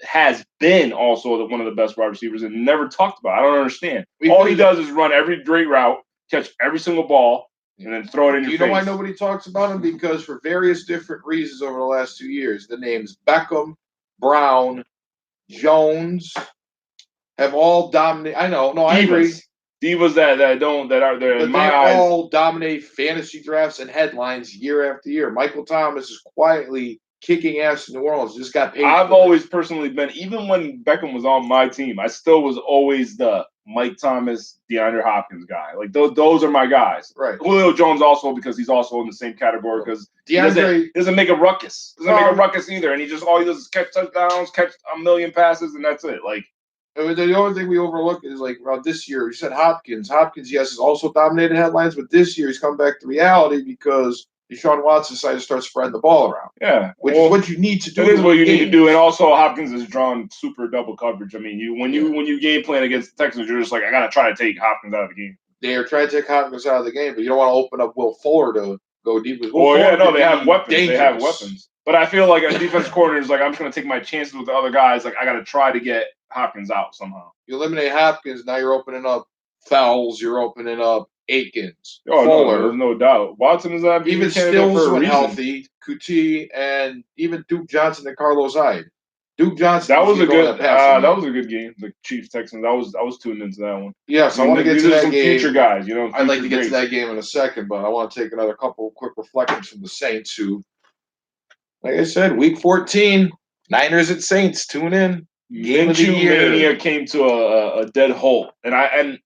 been also one of the best wide receivers and never talked about. I don't understand. All he does is run every great route, catch every single ball. And then throw it in your face. You know why nobody talks about him? Because for various different reasons over the last 2 years, the names Beckham, Brown, Jones have all dominated. I know. No, I agree. Divas that are there in my eyes. They all dominate fantasy drafts and headlines year after year. Michael Thomas is quietly kicking ass in New Orleans. Just got paid. I've always personally been, even when Beckham was on my team, I still was always the Mike Thomas, DeAndre Hopkins guy. Those are my guys. Right. Julio Jones also because he's also in the same category because DeAndre doesn't make a ruckus. Doesn't make a ruckus either. And all he does is catch touchdowns, catch a million passes, and that's it. The only thing we overlook is this year. You said Hopkins. Hopkins, yes, has also dominated headlines, but this year he's come back to reality because Deshaun Watson decided to start spreading the ball around. Yeah. Which is what you need to do. It is what you need to do. And also Hopkins has drawn super double coverage. I mean, when you game plan against the Texans, you're just I got to try to take Hopkins out of the game. They are trying to take Hopkins out of the game, but you don't want to open up Will Fuller to go deep. Well, yeah, no, they have weapons. Dangerous. They have weapons. But I feel like a defense coordinator is like, I'm just going to take my chances with the other guys. Like, I got to try to get Hopkins out somehow. You eliminate Hopkins, now you're opening up Fells, you're opening up Aikens, Oh, Fuller. no, there's no doubt. Watson is MVP Even candidate Stills for a when reason. healthy, Kuti, and even Duke Johnson and Carlos Hyde. Duke Johnson. That was a good. That was a good game. The Chiefs Texans. I was tuned into that one. Yes, I want to get to that some game. Future guys, you know. I'd like to get to that game in a second, but I want to take another couple of quick reflections from the Saints, who, like I said, Week 14, Niners at Saints. Tune in. Game of the year. Mania came to a dead halt, and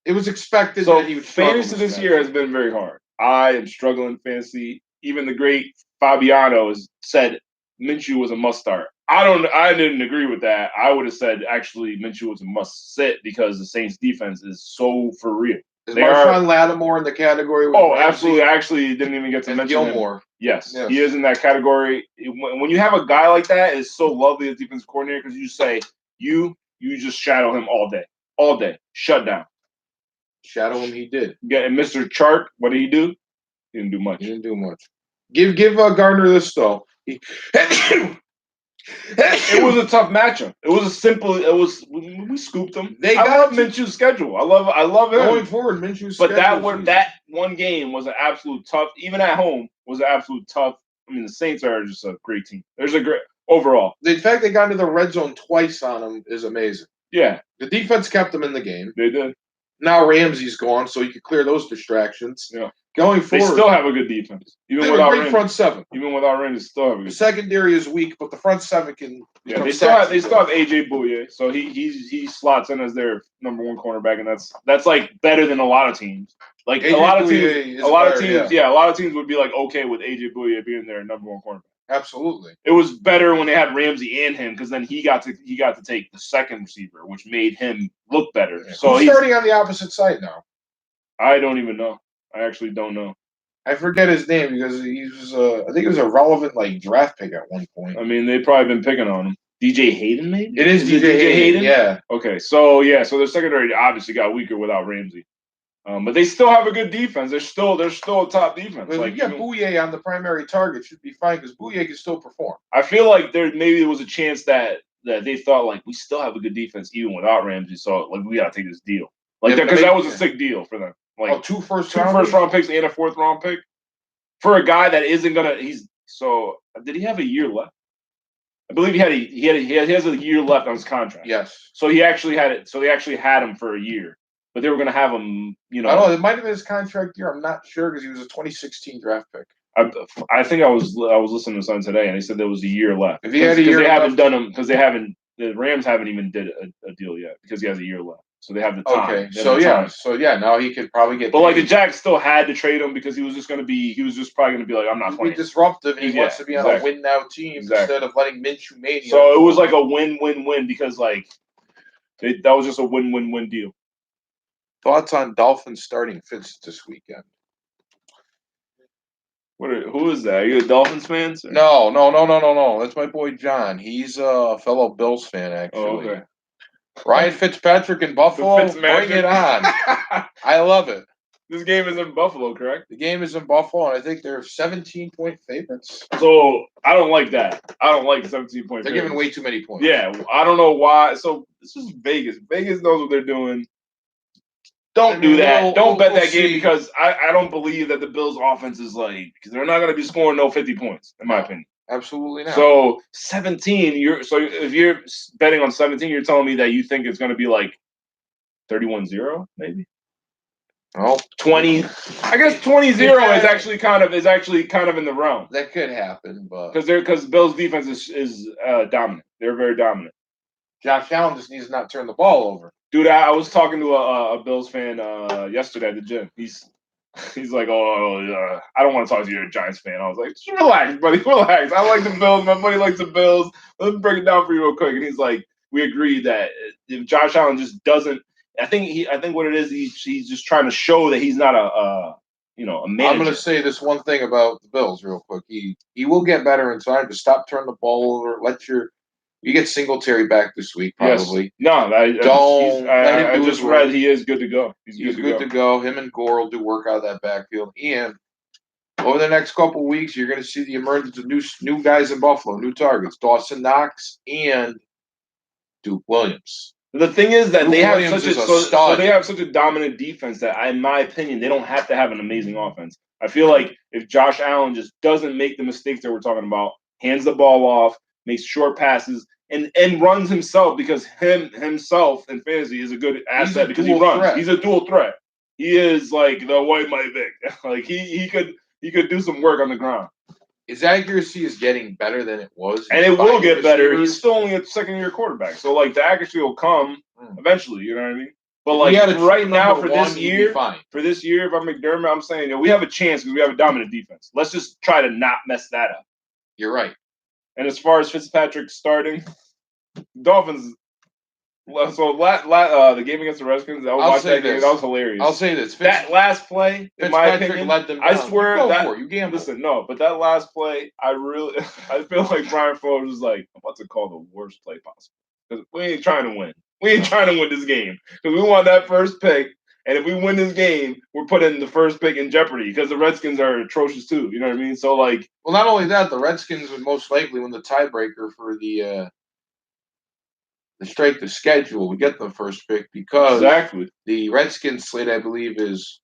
it was expected. So that he would fantasy this year has been very hard. I am struggling fantasy. Even the great Fabiano has said Minshew was a must start. I didn't agree with that. I would have said actually Minshew was a must sit because the Saints defense is so for real. Is Marshawn Lattimore in the category? Oh, absolutely. I actually didn't even get to mention Gilmore. Him. Yes, he is in that category. When you have a guy like that, it's so lovely as defensive coordinator because you say you just shadow him all day, shut down. Shadow him, he did. Yeah, and Mr. Chark, what did he do? He didn't do much. He didn't do much. Give Gardner this though. It was a tough matchup. It was a simple. It was we scooped them. I love Minshew's schedule. I love him going forward. Minshew's but schedule. that one game was an absolute tough. Even at home was an absolute tough. I mean, the Saints are just a great team. There's a great overall. The fact they got into the red zone twice on them is amazing. Yeah, the defense kept them in the game. They did. Now Ramsey's gone, so you can clear those distractions. Yeah. Going forward, they still have a good defense. Even without Ramsey. Front seven. Even without Ramsey, still have a good defense. Secondary is weak, but the front seven can. Yeah, they still have AJ Bouye, so he slots in as their number one cornerback, and that's like better than a lot of teams. Like AJ a lot of teams would be like okay with AJ Bouye being their number one cornerback. Absolutely. It was better when they had Ramsey and him because then he got to take the second receiver, which made him look better. Yeah. So he's starting on the opposite side now. I don't even know. I actually don't know. I forget his name because he was I think he was a relevant like draft pick at one point. I mean, they've probably been picking on him. DJ Hayden, maybe? It is DJ Hayden. Yeah. Okay. So their secondary obviously got weaker without Ramsey. But they still have a good defense. They're still a top defense. Well, like, you got Bouye on the primary target should be fine because Bouye can still perform. I feel like there was a chance that they thought like we still have a good defense even without Ramsey, so like we gotta take this deal. Like because that was a sick deal for them. Like two first round picks and a fourth round pick for a guy that isn't gonna. Did he have a year left? I believe he has a year left on his contract. Yes. So he actually had it. So they actually had him for a year. But they were going to have him, I don't know. It might have been his contract year. I'm not sure because he was a 2016 draft pick. I think I was listening to something today, and they said there was a year left. If he had a year, they haven't done him because the Rams haven't even did a deal yet because he has a year left. So they have the time. Okay. So now he could probably get. But like the Jags still had to trade him because he was just probably going to be like, I'm not playing. Be disruptive, and he wants to be on a win now team instead of letting Minshew mania. So it was like a win-win-win because like that was just a win-win-win deal. Thoughts on Dolphins starting Fitz this weekend? Who is that? Are you a Dolphins fan? Sir? No. That's my boy John. He's a fellow Bills fan, actually. Oh, okay. Ryan Fitzpatrick in Buffalo. Bring it on. I love it. This game is in Buffalo, correct? The game is in Buffalo, and I think they're 17-point favorites. So I don't like that. I don't like 17-point. They're giving way too many points. Yeah, I don't know why. So this is Vegas. Vegas knows what they're doing. Don't do that. Don't bet that game because I don't believe that the Bills' offense is like because they're not going to be scoring no 50 points in my opinion. Absolutely not. So 17, if you're betting on 17, you're telling me that you think it's going to be like 31-0 maybe. Oh, 20. I guess 20-0 is actually kind of in the realm. That could happen, but because Bills' defense is dominant. They're very dominant. Josh Allen just needs to not turn the ball over. Dude, I was talking to a Bills fan yesterday at the gym. He's like, I don't want to talk to you, you're a Giants fan. I was like, just relax, buddy, relax. I like the Bills. My buddy likes the Bills. Let me break it down for you real quick. And he's like, we agreed that if Josh Allen just doesn't, I think what it is, he's just trying to show that he's not a manager. I'm going to say this one thing about the Bills real quick. He will get better in time to stop turning the ball over. You get Singletary back this week, probably. Yes. No, I just read he is good to go. He's good to go. Him and Gore will do work out of that backfield. And over the next couple of weeks, you're going to see the emergence of new guys in Buffalo, new targets, Dawson Knox and Duke Williams. The thing is that Duke they have Williams such is a a so stud. they have such a dominant defense that, in my opinion, they don't have to have an amazing offense. I feel like if Josh Allen just doesn't make the mistakes that we're talking about, hands the ball off, makes short passes, and runs himself, because himself in fantasy is a good asset because he runs. Threat. He's a dual threat. He is like the white Mike Vick. Like he could do some work on the ground. His accuracy is getting better than it was, and it will get better. He's still only a second-year quarterback, so like the accuracy will come eventually. You know what I mean? But like right now, for this year, if I'm McDermott, I'm saying we have a chance because we have a dominant defense. Let's just try to not mess that up. You're right. And as far as Fitzpatrick starting, Dolphins. So the game against the Redskins, I watched that game. That was hilarious. I'll say this: that last play, in my opinion, led them down. I swear you gamble. Listen, no, but that last play, I feel like Brian Flores was like, I'm about to call the worst play possible because we ain't trying to win. We ain't trying to win this game because we want that first pick. And if we win this game, we're putting the first pick in jeopardy because the Redskins are atrocious too. You know what I mean? So like, well, not only that, the Redskins would most likely win the tiebreaker for the straight to schedule. We get the first pick because the Redskins slate, I believe, is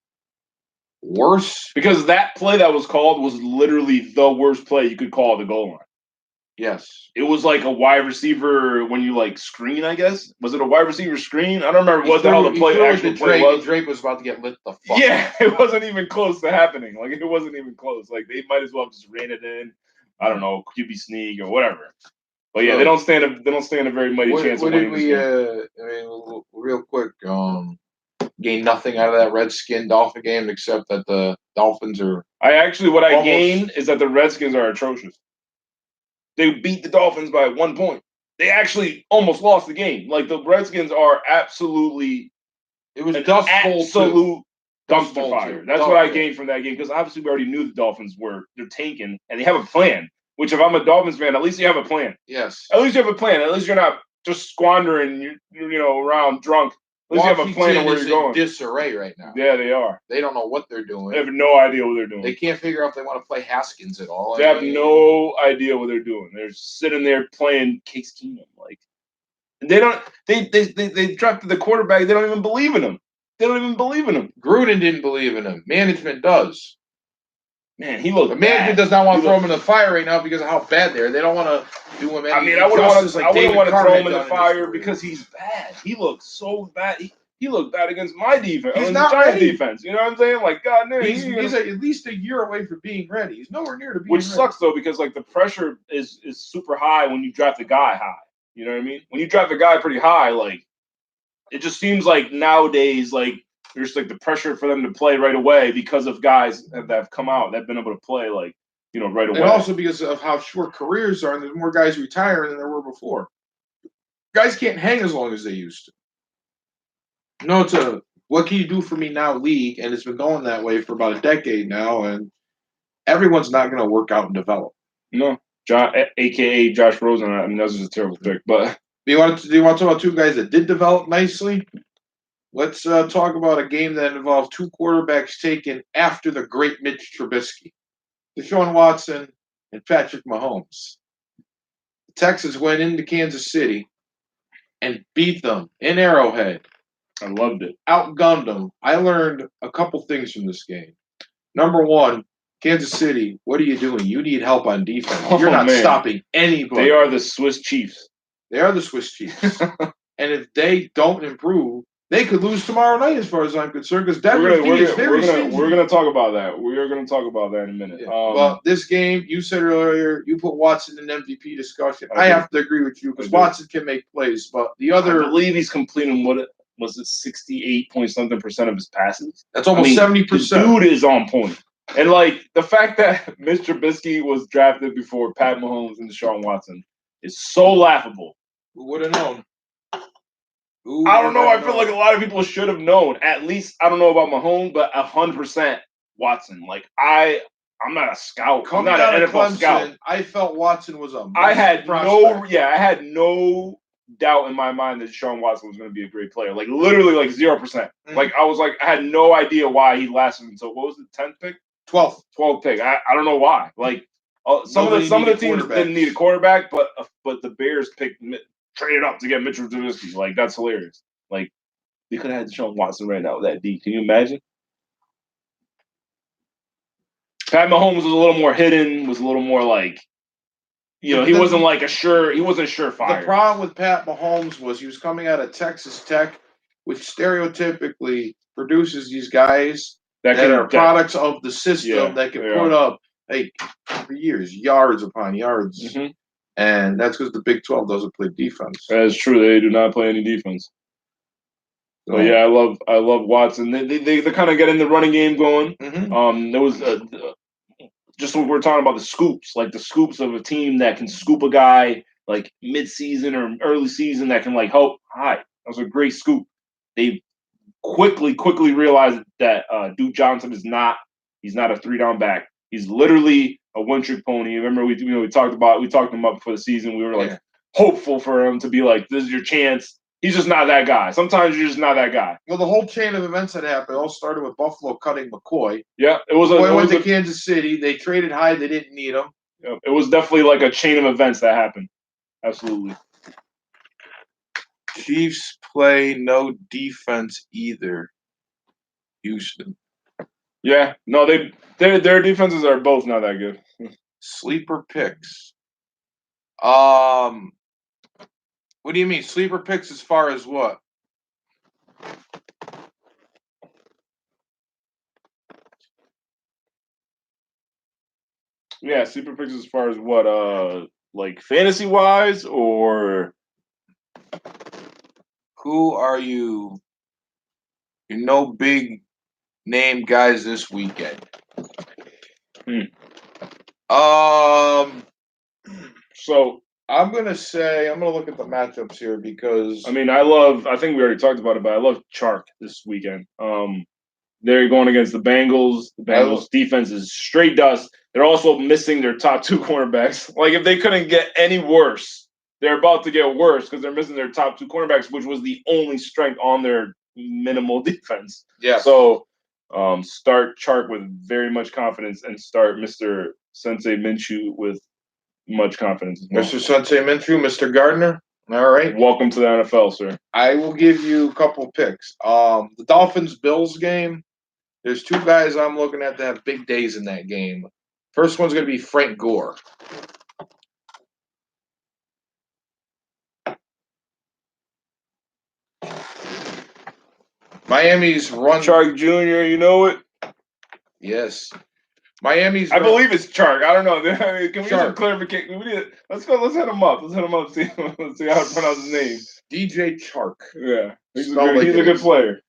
worse because that play that was called was literally the worst play you could call at the goal line. Yes. It was like a wide receiver when you like screen, I guess. Was it a wide receiver screen? I don't remember what the hell the play actually was. Drake was about to get lit the fuck. Yeah, it wasn't even close to happening. Like it wasn't even close. Like they might as well have just ran it in. I don't know, QB sneak or whatever. But yeah, they don't stand a very mighty chance of winning this game. I mean, real quick, gained nothing out of that Redskin Dolphin game except that the Dolphins are. What I gained is that the Redskins are atrocious. They beat the Dolphins by 1 point. They actually almost lost the game. Like the Redskins are absolutely. It was absolute dumpster fire. That's what I gained from that game because obviously we already knew the Dolphins they're tanking and they have a plan. Which if I'm a Dolphins fan, at least you have a plan. Yes. At least you have a plan. At least you're not just squandering around drunk. At least you have a plan of where you're going. In disarray right now. Yeah, they are. They don't know what they're doing. They have no idea what they're doing. They can't figure out if they want to play Haskins at all. They have no idea what they're doing. They're sitting there playing Case Keenum. Like they don't. They drafted the quarterback. They don't even believe in him. They don't even believe in him. Gruden didn't believe in him. Management does. Man, he looked. Management does not want to throw him in the fire right now because of how bad they are. They don't want to do him any. I mean, I wouldn't want to throw him in the fire because he's bad. He looked so bad. He looked bad against my defense. He's not the Giants ready. Defense. You know what I'm saying? Like, God damn, he's at least a year away from being ready. He's nowhere near to being ready. Which ready. Sucks though because like the pressure is super high when you draft a guy high. You know what I mean? When you draft a guy pretty high, like it just seems like nowadays, like there's like the pressure for them to play right away because of guys that have come out that have been able to play right away. And also because of how short careers are, and there's more guys retiring than there were before. Guys can't hang as long as they used to. No, it's a what can you do for me now league, and it's been going that way for about a decade now, and everyone's not going to work out and develop. No, John, aka Josh Rosen. I mean, that was just a terrible pick. But do you want to talk about two guys that did develop nicely? Let's talk about a game that involved two quarterbacks taken after the great Mitch Trubisky, Deshaun Watson and Patrick Mahomes. Texas went into Kansas City and beat them in Arrowhead. I loved it. Outgunned them. I learned a couple things from this game. Number one, Kansas City, what are you doing? You need help on defense. You're not stopping anybody. They are the Swiss Chiefs. They are the Swiss Chiefs. And if they don't improve, they could lose tomorrow night, as far as I'm concerned, because Denver is very stingy. We're going to talk about that. We are going to talk about that in a minute. Yeah. Well, this game, you said earlier, you put Watson in MVP discussion. I have to agree with you because Watson can make plays, but the other... I believe he's completing, was it 68-point-something% of his passes? That's almost 70%. The dude is on point. And, like, the fact that Mitch Trubisky was drafted before Pat Mahomes and Deshaun Watson is so laughable. Who would have known? I don't know. I feel like a lot of people should have known. At least, I don't know about Mahomes, but 100% Watson. Like, I'm not a scout. I'm not an NFL scout. I felt Watson was a I had no doubt in my mind that Deshaun Watson was going to be a great player. Like, literally, like 0%. Like, I was like, I had no idea why he lasted until, what was the 10th pick? 12th. 12th pick. I don't know why. Like some of Nobody the needed teams quarterbacks. didn't need a quarterback, but the Bears traded up to get Mitchell Trubisky. Like that's hilarious. Like they could have had Deshaun Watson right now with that D. Can you imagine? Pat Mahomes was a little more hidden. Was a little more like, he wasn't like he wasn't surefire. The problem with Pat Mahomes was he was coming out of Texas Tech, which stereotypically produces these guys that are products of the system that can put up, like, for years, yards upon yards. Mm-hmm. And that's because the Big 12 doesn't play defense. That is true. They do not play any defense. So yeah, I love Watson. They kind of getting the running game going. Mm-hmm. There was just what we're talking about, the scoops, like the scoops of a team that can scoop a guy like mid-season or early season that can like help. That was a great scoop. They quickly realized that Duke Johnson he's not a 3-down back. He's literally a one-trick pony. Remember we talked him up before the season. We were like hopeful for him to be like, this is your chance. He's just not that guy. Sometimes you're just not that guy. Well, the whole chain of events that happened all started with Buffalo cutting McCoy. Yeah, McCoy went to Kansas City. They traded Hyde. They didn't need him. Yeah, it was definitely like a chain of events that happened. Absolutely. Chiefs play no defense either. Houston. Yeah, no, their defenses are both not that good. Sleeper picks. What do you mean sleeper picks as far as what? Yeah, sleeper picks as far as what? Like fantasy wise, or who are you? You're no big name guys this weekend. So I'm gonna look at the matchups here because I think we already talked about it, but I love Chark this weekend. They're going against the Bengals. The Bengals defense is straight dust. They're also missing their top 2 cornerbacks. Like if they couldn't get any worse, they're about to get worse because they're missing their top 2 cornerbacks, which was the only strength on their minimal defense. Yeah. So start Chark with very much confidence and start Mr. Sensei Minshew with much confidence as well. Mr. Sensei Minshew, Mr. Gardner. All right. Welcome to the NFL, sir. I will give you a couple picks. The Dolphins-Bills game, there's 2 guys I'm looking at that have big days in that game. First one's going to be Frank Gore. Miami's run. Chark Jr., you know it? Yes. Miami's. I believe it's Chark. I don't know. Can we get some Chark. clarification? Let's go. Let's hit him up. See how to pronounce his name. DJ Chark. Yeah, he's a good player.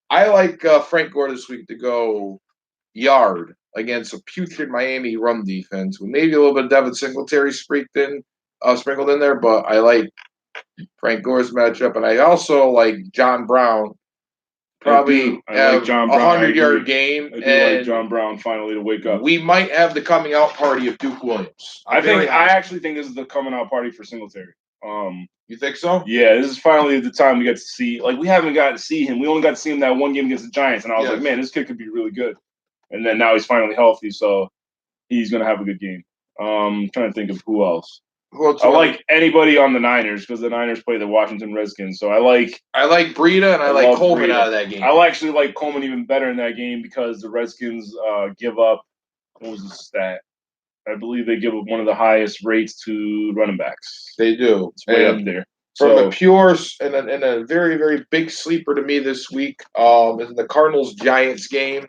I like Frank Gore this week to go yard against a putrid Miami run defense with maybe a little bit of Devin Singletary sprinkled in there, but I like Frank Gore's matchup, and I also like John Brown. Probably have a 100-yard game. I do like John Brown finally to wake up. We might have the coming out party of Duke Williams. I actually think this is the coming out party for Singletary. You think so? Yeah, this is finally the time we get to see. Like we haven't gotten to see him. We only got to see him that one game against the Giants, and I was like, man, this kid could be really good. And then now he's finally healthy, so he's gonna have a good game. Trying to think of who else. I like anybody on the Niners because the Niners play the Washington Redskins. So I like Breida and I like Coleman out of that game. I actually like Coleman even better in that game because the Redskins give up. What was the stat? I believe they give up one of the highest rates to running backs. They do. It's way up there. From the pure and a very, very big sleeper to me this week is the Cardinals-Giants game.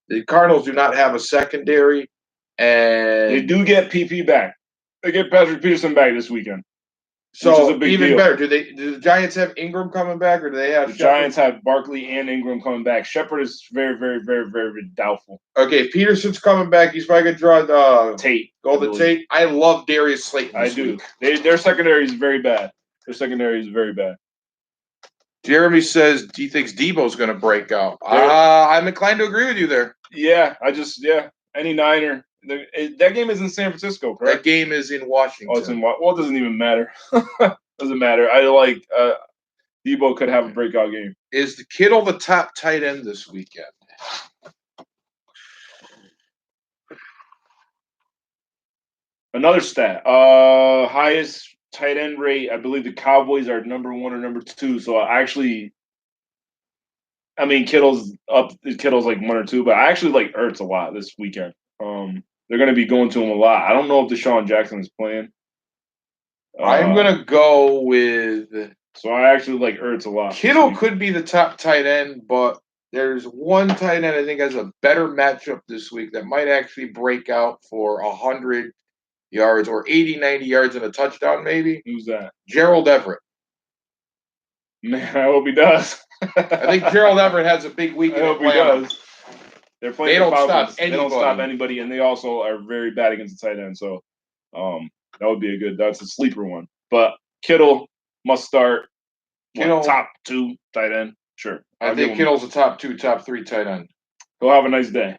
The Cardinals do not have a secondary, and they do get PP back. They get Patrick Peterson back this weekend. So even better. Do the Giants have Ingram coming back, or do they have the Giants have Barkley and Ingram coming back? Shepard is very, very, very, very, very doubtful. Okay, if Peterson's coming back, he's probably gonna draw Tate. Golden Tate. I love Darius Slayton. I do. Their secondary is very bad. Jeremy says he thinks Debo's going to break out. I'm inclined to agree with you there. Yeah, any Niner. That game is in San Francisco, correct? That game is in Washington. Oh, it's in it doesn't even matter. Doesn't matter. I like Debo could have a breakout game. Is the Kittle the top tight end this weekend? Another stat. Highest tight end rate. I believe the Cowboys are number 1 or number 2. So Kittle's up. Kittle's like 1 or 2, but I actually like Ertz a lot this weekend. They're going to be going to him a lot. I don't know if Deshaun Jackson is playing. I'm gonna go with So I actually like Ertz a lot. Kittle. Could be the top tight end, but there's one tight end I think has a better matchup this week that might actually break out for 100 yards or 80, 90 yards and a touchdown, maybe. Who's that? Gerald Everett. Man, I hope he does. I think Gerald Everett has a big week. I hope he does. They're playing. They don't Falcons. stop anybody. They don't stop anybody, and they also are very bad against the tight end. So, that would be that's a sleeper one. But Kittle must start. Kittle, top 2 tight end. Sure. I think Kittle's a top 2, top 3 tight end. He'll have a nice day.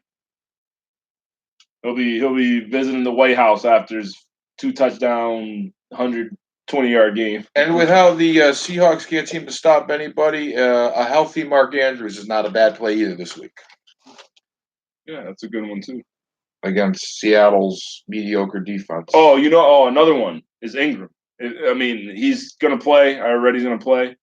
He'll be visiting the White House after his 2 touchdown, 120-yard game. And with how the Seahawks can't seem to stop anybody, a healthy Mark Andrews is not a bad play either this week. Yeah, that's a good one too. Against Seattle's mediocre defense. Oh, another one is Ingram. He's going to play. I read he's going to play.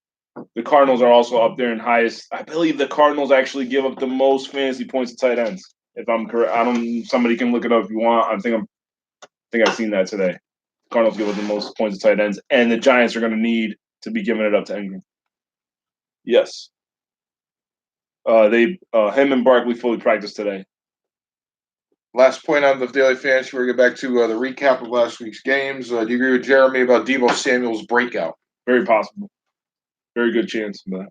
The Cardinals are also up there in highest. I believe the Cardinals actually give up the most fantasy points to tight ends. If I'm correct, somebody can look it up if you want. I think I've seen that today. The Cardinals give up the most points to tight ends, and the Giants are going to need to be giving it up to Ingram. Yes. Him and Barkley fully practiced today. Last point on the Daily Fantasy, we're going to get back to the recap of last week's games. Do you agree with Jeremy about Deebo Samuel's breakout? Very possible. Very good chance of that.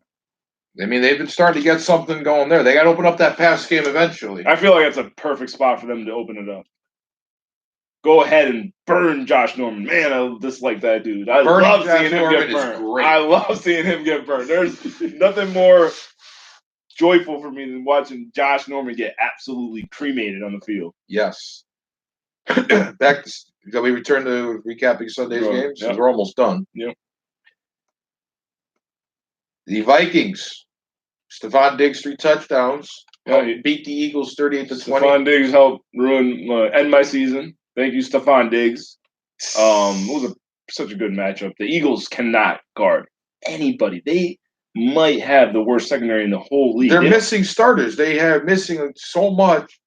They've been starting to get something going there. They got to open up that pass game eventually. I feel like that's a perfect spot for them to open it up. Go ahead and burn Josh Norman. Man, I dislike that dude. I love seeing him get burned. I love seeing him get burned. There's nothing more joyful for me than watching Josh Norman get absolutely cremated on the field. Yes. Back to we return to recapping Sunday's games? Yep. We're almost done. Yep. The Vikings. Stephon Diggs 3 touchdowns. He beat the Eagles 38-20. Stephon Diggs helped end my season. Thank you, Stephon Diggs. It was such a good matchup. The Eagles cannot guard anybody. They might have the worst secondary in the whole league. They're missing starters. They have missing so much.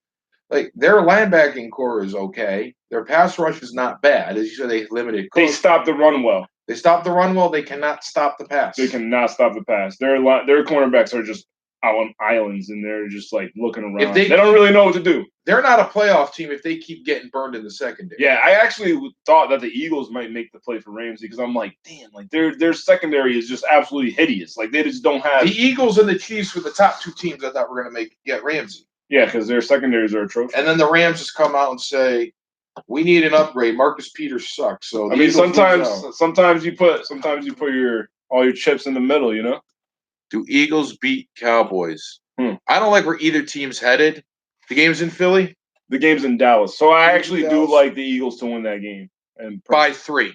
Like, their linebacking core is okay. Their pass rush is not bad. As you said, they limited. They stopped the run well. They stopped the run well. They cannot stop the pass. They cannot stop the pass. Their cornerbacks are just out on islands, and they're just like looking around. They don't really know what to do. They're not a playoff team if they keep getting burned in the secondary. Yeah, I actually thought that the Eagles might make the play for Ramsey because I'm like, damn, like their secondary is just absolutely hideous. Like they just don't have the Eagles and the Chiefs were the top 2 teams I thought were going to get Ramsey. Yeah, because their secondaries are atrocious. And then the Rams just come out and say, we need an upgrade. Marcus Peters sucks. So sometimes you put all your chips in the middle, you know? Do Eagles beat Cowboys? I don't like where either team's headed. The game's in Philly? The game's in Dallas. So I actually do like the Eagles to win that game. And by 3.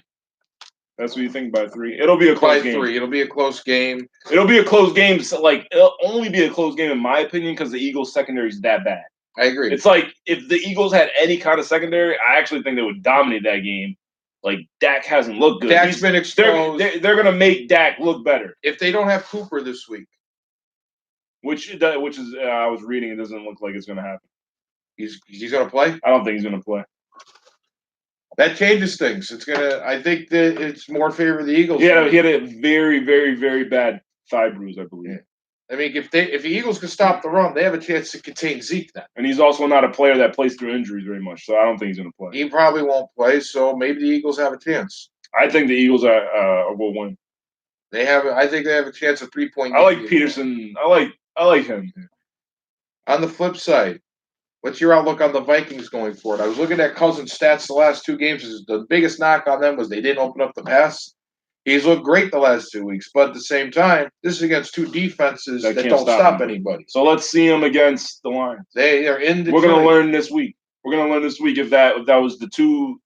That's what you think, by 3? It'll be a close game. By 3. It'll be a close game. It'll be a close game. So it'll only be a close game in my opinion because the Eagles' secondary is that bad. I agree. It's like if the Eagles had any kind of secondary, I actually think they would dominate that game. Like, Dak hasn't looked good. Dak's been exposed. They're going to make Dak look better. If they don't have Cooper this week. Which is, I was reading, it doesn't look like it's going to happen. He's going to play? I don't think he's going to play. That changes things. I think that it's more in favor of the Eagles. Yeah, he had a very, very, very bad thigh bruise, I believe. Yeah. I mean, if the Eagles can stop the run, they have a chance to contain Zeke then. And he's also not a player that plays through injuries very much, so I don't think he's going to play. He probably won't play, so maybe the Eagles have a chance. I think the Eagles will win. I think they have a chance of 3-point. I like Peterson. I like him. On the flip side, what's your outlook on the Vikings going forward? I was looking at Cousins' stats the last 2 games. The biggest knock on them was they didn't open up the pass. He's looked great the last 2 weeks, but at the same time, this is against 2 defenses that don't stop anybody. So let's see them against the Lions. They are in the. We're going to learn this week. We're going to learn this week if that was the two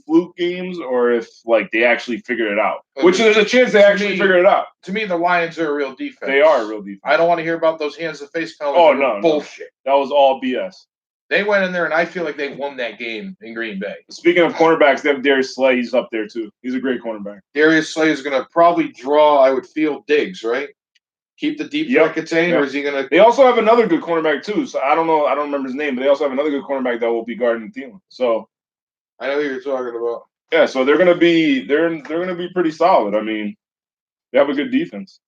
fluke games or if they actually figured it out. Which there's a chance they actually figured it out. To me, the Lions are a real defense. They are a real defense. I don't want to hear about those hands of face penalties. Oh no, bullshit. No. That was all BS. They went in there, and I feel like they won that game in Green Bay. Speaking of cornerbacks, they have Darius Slay. He's up there too. He's a great cornerback. Darius Slay is going to probably draw, I would feel, Diggs, right? Keep the deep threat contained, or is he going to? They also have another good cornerback too. So I don't know. I don't remember his name, but they also have another good cornerback that will be guarding Thielen. So I know who you're talking about. yeah, so they're gonna be pretty solid. I mean, they have a good defense.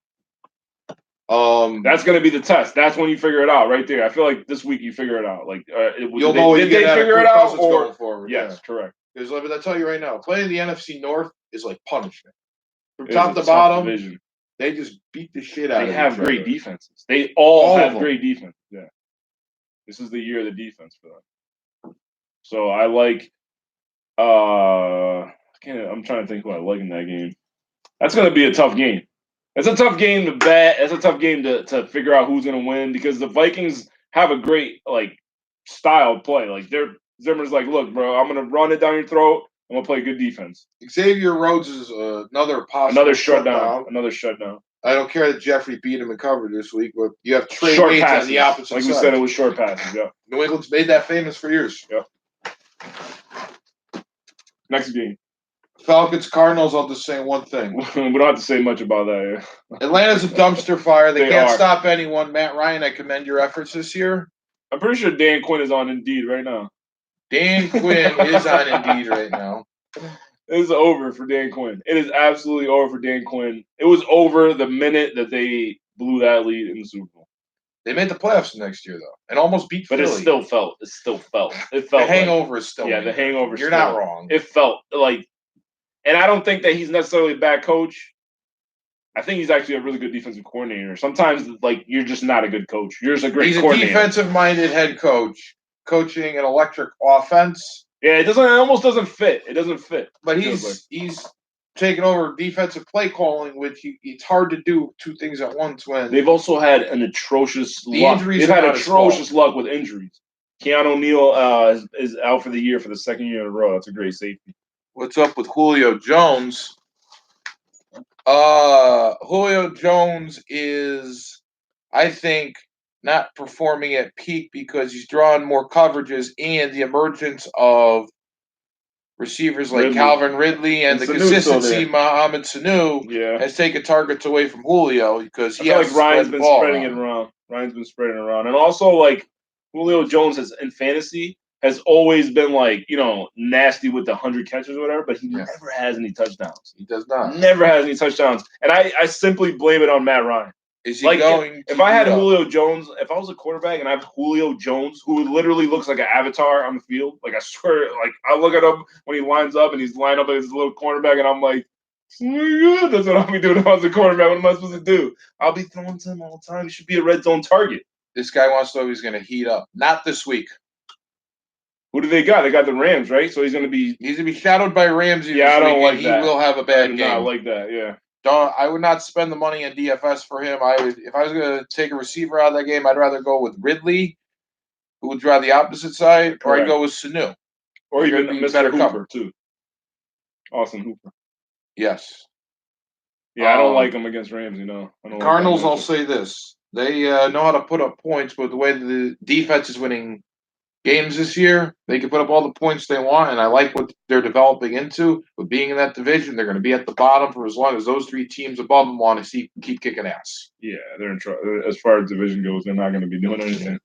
That's gonna be the test. That's when you figure it out, right there. I feel like this week you figure it out. Like you'll know did they figure it out or going forward? Yes, correct. Because let me tell you right now, playing the NFC North is like punishment. From It top is a to tough bottom, division. they just beat the shit out of They each have great other. defenses. They all of have them. great defense. Yeah, this is the year of the defense for them. So I like. I'm trying to think who I like in that game. That's going to be a tough game. It's a tough game to bet. It's a tough game to figure out who's going to win because the Vikings have a great style of play. Like Zimmer's like, look, bro, I'm going to run it down your throat. I'm going to play good defense. Xavier Rhodes is another shutdown. Another shutdown. I don't care that Jeffrey beat him in coverage this week, but you have Trey short Bates passes. on the opposite side. Like we said, it was short passes. Yeah. New England's made that famous for years. Yep. Next game. Falcons, Cardinals, I'll just say one thing. We don't have to say much about that. Yeah. Atlanta's a dumpster fire. They can't are. stop anyone. Matt Ryan, I commend your efforts this year. I'm pretty sure Dan Quinn is on Indeed right now. Dan Quinn is on Indeed right now. It's over for Dan Quinn. It is absolutely over for Dan Quinn. It was over the minute that they blew that lead in the Super Bowl. They made the playoffs next year, though, and almost beat Philly. But it still felt. The hangover is still. Yeah, the hangover. You're not wrong. It felt like, and I don't think that he's necessarily a bad coach. I think he's actually a really good defensive coordinator. Sometimes, you're just not a good coach. You're just a great coordinator. He's a defensive-minded head coach, coaching an electric offense. Yeah, it almost doesn't fit. It doesn't fit. But he's taken over defensive play calling, which it's hard to do two things at once when they've also had an atrocious luck. They've had atrocious luck with injuries. Keanu Neal is out for the year for the second year in a row. That's a great safety. What's up with Julio Jones? Julio Jones is, I think, not performing at peak because he's drawing more coverages and the emergence of receivers like Calvin Ridley and the consistency Mohamed Sanu has taken targets away from Julio because he has Ryan's been spreading it around. Ryan's been spreading it around. And also, Julio Jones has always been nasty with the 100 catches or whatever, but he never has any touchdowns. He does not. Never has any touchdowns. And I simply blame it on Matt Ryan. Is he going? If I had Julio Jones, if I was a quarterback and I have Julio Jones, who literally looks like an avatar on the field, I swear, I look at him when he lines up and he's lined up as his little cornerback, and I'm like, oh my God, that's what I'll be doing if I was a quarterback. What am I supposed to do? I'll be throwing to him all the time. He should be a red zone target. This guy wants to know he's going to heat up. Not this week. Who do they got? They got the Rams, right? So he's going to be shadowed by Ramsey. Yeah, I don't like that. He will have a bad game. I like that. Yeah. I would not spend the money on DFS for him. If I was going to take a receiver out of that game, I'd rather go with Ridley, who would draw the opposite side, or I'd go with Sanu. Or even Mr. Hooper, too. Austin Hooper. Yes. Yeah, I don't like him against Ramsey, no. Cardinals, I'll say this. They know how to put up points, but the way the defense is winning games this year, they can put up all the points they want, and I like what they're developing into. But being in that division, they're going to be at the bottom for as long as those three teams above them want to keep kicking ass. Yeah, they're in trouble. As far as division goes, they're not going to be doing anything.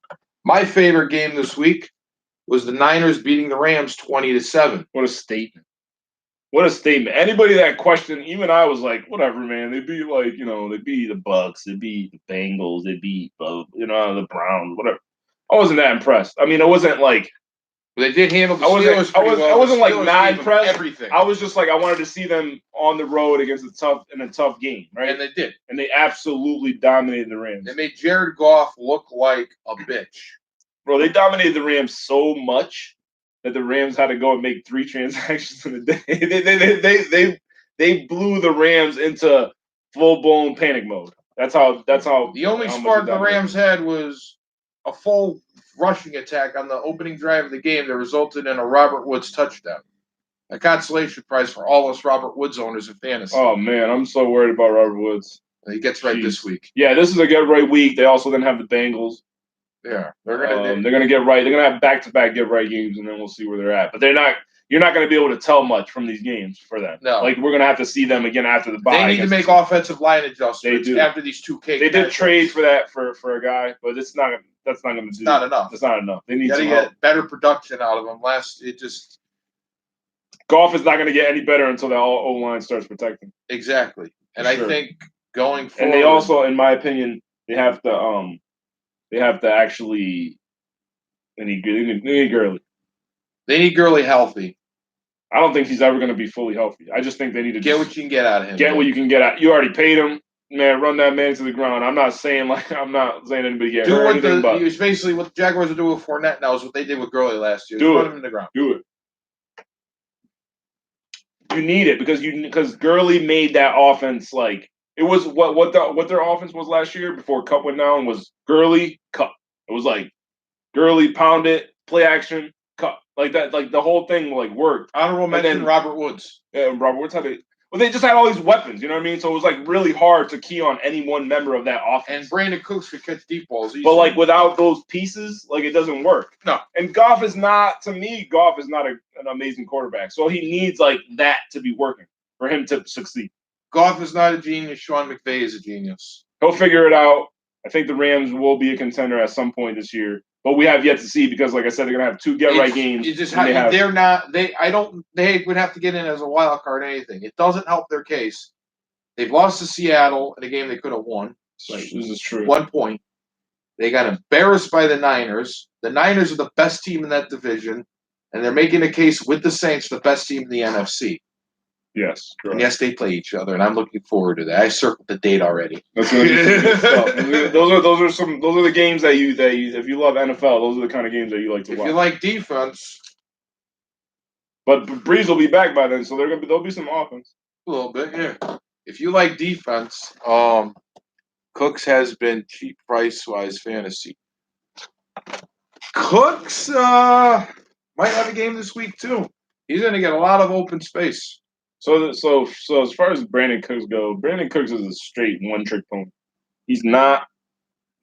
My favorite game this week was the Niners beating the Rams 20-7. What a statement. What a statement. Anybody that questioned, even I was like, whatever, man. They beat they beat the Bucks, they beat the Bengals, they beat the Browns, whatever. I wasn't that impressed. I mean, it wasn't like they did handle the Steelers pretty well. I wasn't not impressed. Everything. I was just I wanted to see them on the road against a tough game, right? And they did. And they absolutely dominated the Rams. They made Jared Goff look like a bitch. Bro, they dominated the Rams so much that the Rams had to go and make 3 transactions in a day. They blew the Rams into full-blown panic mode. That's how. The only spark the Rams had was a full rushing attack on the opening drive of the game that resulted in a Robert Woods touchdown. A consolation prize for all us Robert Woods owners in fantasy. Oh, man, I'm so worried about Robert Woods. He gets right this week. Yeah, this is a get right week. They also then have the Bengals. Yeah, They're gonna get right. They're gonna have back-to-back get right games, and then we'll see where they're at. But they're not. You're not gonna be able to tell much from these games for them. No. Like we're gonna have to see them again after the bye. They need to make offensive line adjustments They do. after these 2K. They did trade for that for a guy, but it's not. That's not gonna do. Not enough. It's not enough. They need to get better production out of them. Goff is not going to get any better until the O line starts protecting. Exactly, and Sure. I think going forward, and they also, in my opinion, they have to actually. They need Gurley. They need Gurley healthy. I don't think he's ever going to be fully healthy. I just think they need to get what you can get out of him. Get what you can get out. You already paid him. Man, run that man to the ground. I'm not saying anybody get hurt or anything, but it's basically what the Jaguars are doing with Fournette now is what they did with Gurley last year. Put him in the ground. Do it. You need it because Gurley made that offense like it was what their offense was last year before Cup went down was Gurley Cup. It was like Gurley pound it, play action, Cup like that. Like the whole thing like worked. Honorable mention Robert Woods. Yeah, Robert Woods had it. Well, they just had all these weapons, you know what I mean? So it was like really hard to key on any one member of that offense. And Brandon Cooks could catch deep balls easily. But like without those pieces, like it doesn't work. No. And Goff is not an amazing quarterback. So he needs like that to be working for him to succeed. Goff is not a genius. Sean McVay is a genius. He'll figure it out. I think the Rams will be a contender at some point this year. But we have yet to see because, like I said, they're gonna have 2 get-right games. They would have to get in as a wild card. Anything. It doesn't help their case. They've lost to Seattle in a game they could have won. This is true. 1 point. They got embarrassed by the Niners. The Niners are the best team in that division, and they're making a case with the Saints, the best team in the NFC. Yes, correct. And yes, they play each other, and I'm looking forward to that. I circled the date already. That's gonna be some good stuff. Those are the games that you if you love NFL, those are the kind of games that you like to watch. If you like defense, but Breeze will be back by then, so there'll be some offense. A little bit, yeah. If you like defense, Cooks has been cheap price-wise fantasy. Cooks might have a game this week too. He's going to get a lot of open space. So as far as Brandon Cooks go, Brandon Cooks is a straight one-trick pony. He's not.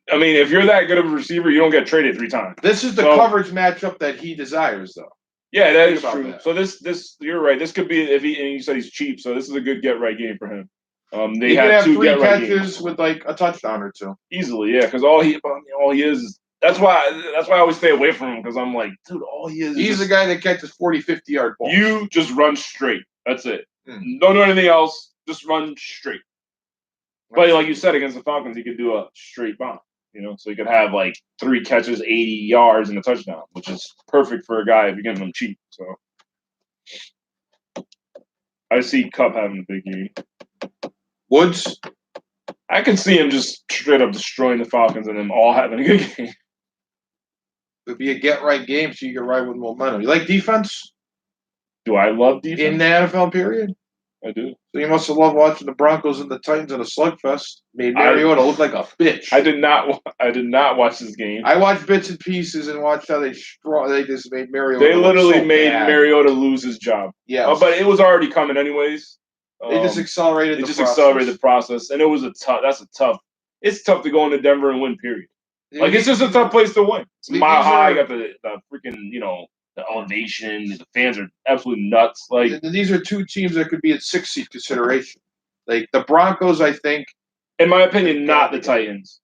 I mean, if you're that good of a receiver, you don't get traded 3 times. This is the coverage matchup that he desires, though. Yeah, that is true. That. So this you're right. This could be and you said he's cheap, so this is a good get-right game for him. They have 3 catches with like a touchdown or 2 easily. Yeah, because all he is. That's why I always stay away from him because I'm like, dude, all he is. He's the guy that catches 40, 50-yard balls. You just run straight. That's it. Don't do anything else. Just run straight. But like you said, against the Falcons, he could do a straight bomb. So he could have like 3 catches, 80 yards, and a touchdown, which is perfect for a guy if you're getting him cheap. So I see Cup having a big game. Woods, I can see him just straight up destroying the Falcons and them all having a good game. It'd be a get-right game, so you can ride with momentum. You like defense? Do I love defense? In the NFL period? I do. So you must have loved watching the Broncos and the Titans in a slugfest. Made Mariota look like a bitch. I did not watch this game. I watched bits and pieces and watched how they just made Mariota. They literally made Mariota lose his job. Yeah, but it was already coming anyways. They just accelerated. Accelerated the process, and it was tough. It's tough to go into Denver and win. Period. Like it's just a tough place to win. It's mile high. You got the freaking the elevation. The fans are absolutely nuts. Like these are 2 teams that could be at 6 seed consideration. Like the Broncos, I think, in my opinion, not the Titans.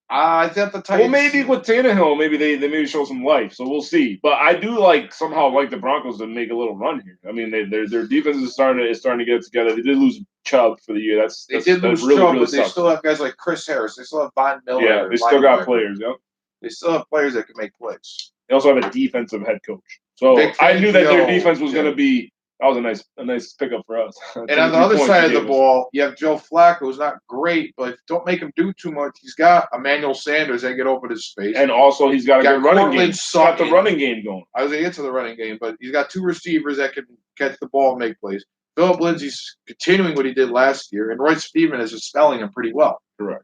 I think the Titans. Well, maybe with Tannehill, maybe they maybe show some life. So we'll see. But I do somehow like the Broncos to make a little run here. I mean, their defense is starting to get it together. They did lose Chubb for the year. They did lose Chubb, but they still have guys like Chris Harris. They still have Von Miller. Yeah, they still got players. Yep. They still have players that can make plays. They also have a defensive head coach. So I knew that their defense was going to be. That was a nice pickup for us. And on the other side of the ball, you have Joe Flacco, who's not great, but don't make him do too much. He's got Emmanuel Sanders that get open his space. And also he's got a good running game. He's got the running game going. I was going to get to the running game, but he's got 2 receivers that can catch the ball and make plays. Philip Lindsay's continuing what he did last year, and Royce Freeman is just spelling him pretty well. Correct.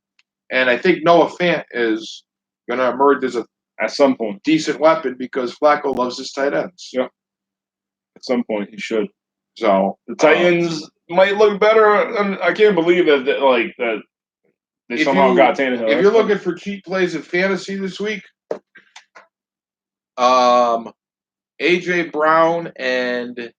And I think Noah Fant is going to emerge as at some point decent weapon because Flacco loves his tight ends. Yeah. At some point, he should. So the Titans might look better. I can't believe that They If somehow you- got Tannehill. If you're looking for cheap plays in fantasy this week, AJ Brown and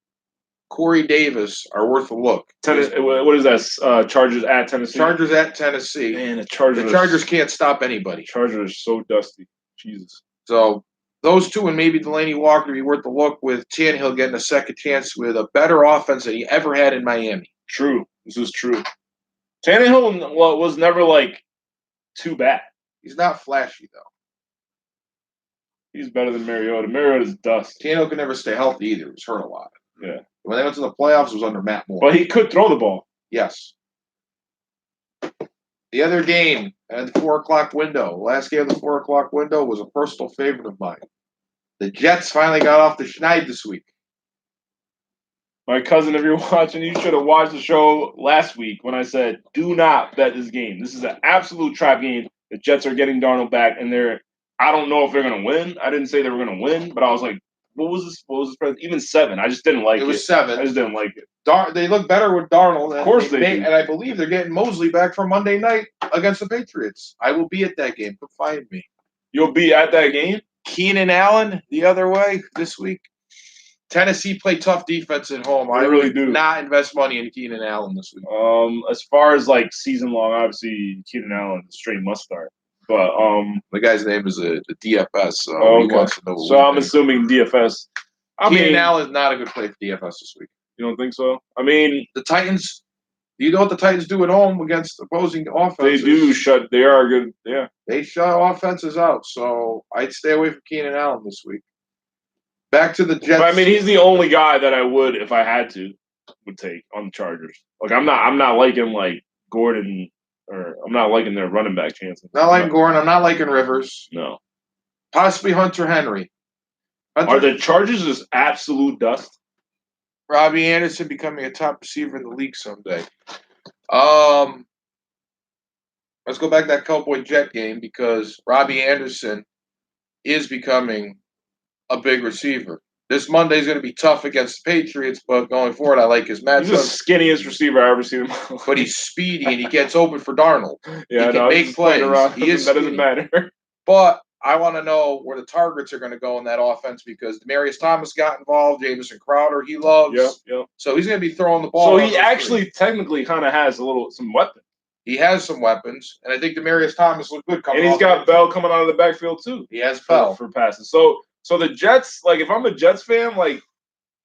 Corey Davis are worth a look. What is that? Chargers at Tennessee. Chargers at Tennessee. Man, the Chargers. The Chargers can't stop anybody. Chargers are so dusty. Jesus. So those two and maybe Delaney Walker be worth a look with Tannehill getting a second chance with a better offense than he ever had in Miami. True. This is true. Tannehill was never like too bad. He's not flashy though. He's better than Mariota. Mariota's dust. Tannehill could never stay healthy either. He was hurt a lot. Yeah. When they went to the playoffs, it was under Matt Moore. But he could throw the ball. Yes. The other game at the 4 o'clock window, last game of the 4 o'clock window was a personal favorite of mine. The Jets finally got off the schneid this week. My cousin, if you're watching, you should have watched the show last week when I said, do not bet this game. This is an absolute trap game. The Jets are getting Darnold back, and I don't know if they're going to win. I didn't say they were going to win, but I was like, what was this? Even 7. I just didn't like it. It was 7. I just didn't like it. They look better with Darnold. Of course they do. And I believe they're getting Mosley back for Monday night against the Patriots. I will be at that game. Come find me. You'll be at that game? Keenan Allen the other way this week. Tennessee play tough defense at home. They really do. Not invest money in Keenan Allen this week. As far as like season long, obviously Keenan Allen straight must start. But the guy's name is a DFS, so he okay. wants to know. So I'm assuming DFS. Keenan Allen is not a good play for DFS this week. You don't think so? I mean, the Titans. Do you know what the Titans do at home against opposing offenses? They do shut. They are good. Yeah, they shut offenses out. So I'd stay away from Keenan Allen this week. Back to the Jets. But, I mean, he's the only guy that I would, if I had to, would take on the Chargers. Like I'm not liking like Gordon, or I'm not liking their running back chances. Not liking Gordon. I'm not liking Rivers. No. Possibly Hunter Henry. Are the Chargers just absolute dust? Robbie Anderson becoming a top receiver in the league someday. Let's go back to that Cowboy Jet game because Robbie Anderson is becoming a big receiver. This Monday is going to be tough against the Patriots, but going forward, I like his matchup. He's the skinniest receiver I ever seen. But he's speedy and he gets open for Darnold. Yeah, he can make plays. He is that doesn't matter. But I want to know where the targets are going to go in that offense because Demaryius Thomas got involved. Jamison Crowder, he loves. Yep. So he's going to be throwing the ball. So he actually technically kind of has some weapons. He has some weapons, and I think Demaryius Thomas looked good coming. And he's got Bell coming out of the backfield too. He has Bell for passes. So the Jets, like if I'm a Jets fan, like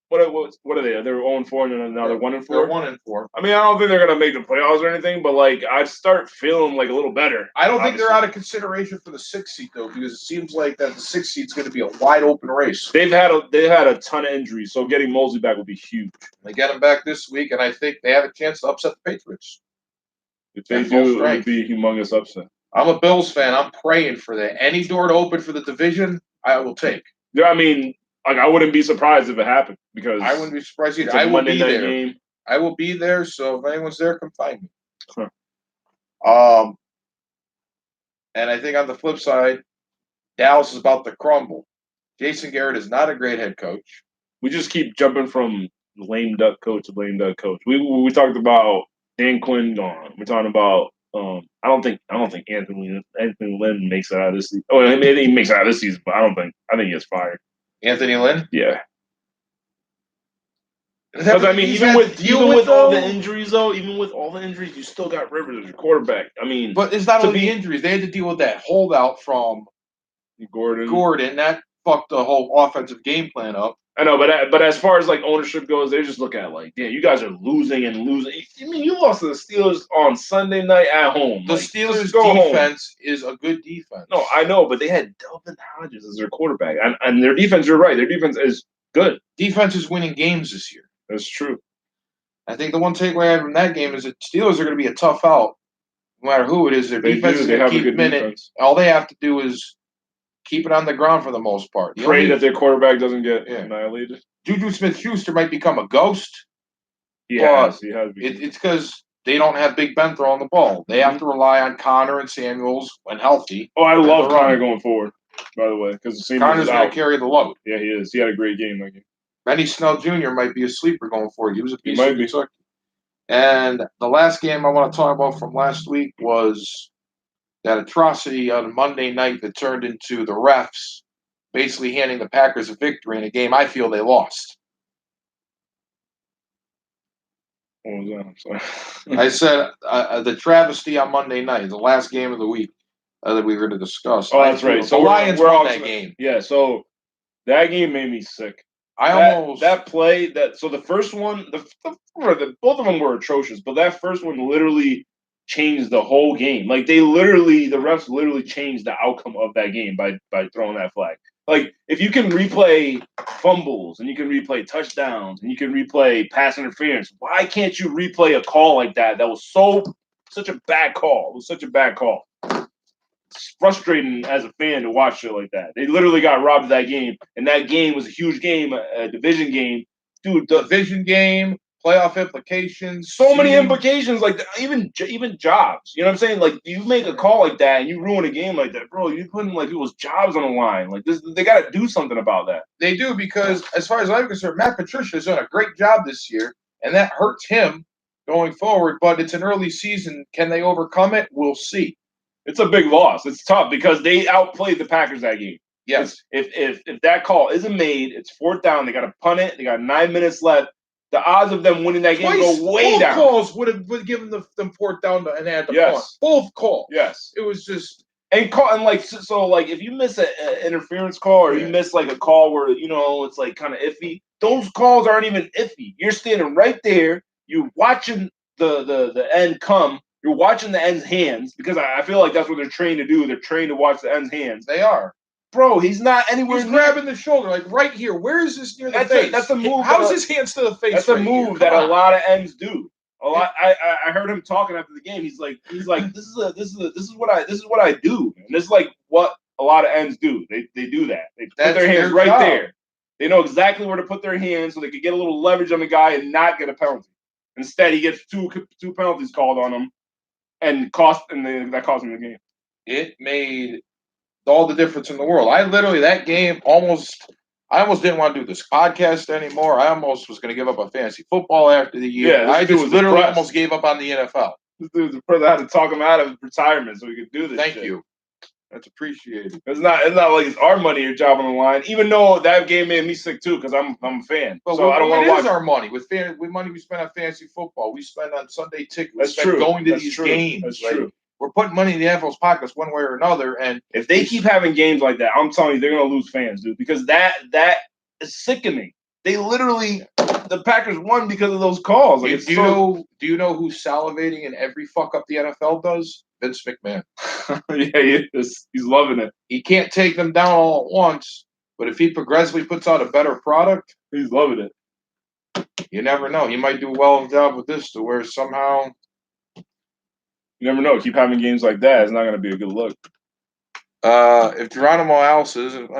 what are they? They're 0-4 and now they're 1-4. They're 1-4. I mean, I don't think they're gonna make the playoffs or anything, but like I start feeling like a little better. I don't think they're out of consideration for the 6th seed though, because it seems like that the 6th seed is going to be a wide open race. They've had a ton of injuries, so getting Mosley back would be huge. They get him back this week, and I think they have a chance to upset the Patriots. If they do, it would be a humongous upset. I'm a Bills fan. I'm praying for that. Any door to open for the division, I will take. Yeah, I mean, like I wouldn't be surprised if it happened because I wouldn't be surprised either. It's a I will Monday be night there. game. I will be there. So if anyone's there, come find me. Huh. And I think on the flip side, Dallas is about to crumble. Jason Garrett is not a great head coach. We just keep jumping from lame duck coach to lame duck coach. We talked about Dan Quinn gone. We're talking about I don't think Anthony Lynn makes it out of this season. Oh, maybe he makes it out of this season, but I think he gets fired. Anthony Lynn? Yeah. Because I mean, even with all the injuries, you still got Rivers as your quarterback. I mean, but it's not only the injuries; they had to deal with that holdout from Gordon. That fucked the whole offensive game plan up. I know, but as far as like ownership goes, they just look at it like, yeah, you guys are losing. I mean, you lost to the Steelers on Sunday night at home. The Steelers' defense is a good defense. No, I know, but they had Delvin Hodges as their quarterback, and their defense. You're right, their defense is good. Defense is winning games this year. That's true. I think the one takeaway I have from that game is that Steelers are going to be a tough out, no matter who it is. Their defense is going to keep them in it. All they have to do is keep it on the ground for the most part. Pray that their quarterback doesn't get annihilated. Juju Smith-Schuster might become a ghost. He has. It's because they don't have Big Ben throwing the ball. They have to rely on Connor and Samuels when healthy. Oh, I love Connor going forward, by the way, because Connor's going to carry the load. Yeah, he is. He had a great game that game. Benny Snell Jr. might be a sleeper going forward. He was a piece of Kentucky. And the last game I want to talk about from last week was that atrocity on Monday night that turned into the refs basically handing the Packers a victory in a game I feel they lost. What was that? I'm sorry. I said the travesty on Monday night, the last game of the week that we were going to discuss. Oh, that's right. So the Lions we're won all that game. Yeah. So that game made me sick. Almost that play so the first one, both of them were atrocious, but that first one literally changed the whole game. Like the refs literally changed the outcome of that game by throwing that flag. Like if you can replay fumbles and you can replay touchdowns and you can replay pass interference, why can't you replay a call like that? That was such a bad call. It was such a bad call. It's frustrating as a fan to watch shit like that. They literally got robbed of that game, and that game was a huge game, a division game, dude. The division game, playoff implications, so many implications. Like even jobs. You know what I'm saying? Like you make a call like that and you ruin a game like that, bro. You putting like people's jobs on the line. Like this, they got to do something about that. They do because, as far as I'm concerned, Matt Patricia has done a great job this year, and that hurts him going forward. But it's an early season. Can they overcome it? We'll see. It's a big loss. It's tough because they outplayed the Packers that game. Yes. If that call isn't made, it's fourth down. They got to punt it. They got 9 minutes left. The odds of them winning that game go way down. Both calls would have given them fourth down and had to punt. Both calls. Yes. It was just and like if you miss an interference call or you miss like a call where it's like kind of iffy, those calls aren't even iffy. You're standing right there. You're watching the end come. You're watching the end's hands because I feel like that's what they're trained to do. They're trained to watch the end's hands. They are. Bro, he's not anywhere near. Grabbing the shoulder, like right here. Where is this near the face? That's a move. How's his hands to the face? That's a move that a lot of ends do. A lot. I heard him talking after the game. He's like, this is what I do. And this is like what a lot of ends do. They do that. They put their hands right there. They know exactly where to put their hands so they could get a little leverage on the guy and not get a penalty. Instead, he gets two penalties called on him. And that cost him the game. It made all the difference in the world. That game I almost didn't want to do this podcast anymore. I almost was going to give up on fantasy football after the year. Yeah, I just literally almost gave up on the NFL. This dude's a brother had to talk him out of retirement so he could do this. Thank you. That's appreciated. It's not like it's our money or job on the line. Even though that game made me sick too, because I'm a fan. But so I don't want to watch. It is our money with money we spend on fantasy football. We spend on Sunday tickets. That's true. Going to these games. That's true. We're putting money in the NFL's pockets one way or another. And if they keep having games like that, I'm telling you, they're gonna lose fans, dude. Because that is sickening. They literally the Packers won because of those calls. Like, do you know who's salivating in every fuck up the NFL does? Vince McMahon. Yeah, he is. He's loving it. He can't take them down all at once, but if he progressively puts out a better product, he's loving it. You never know. He might do well in the job with this to where somehow. You never know. Keep having games like that. It's not going to be a good look. If Geronimo Allison isn't,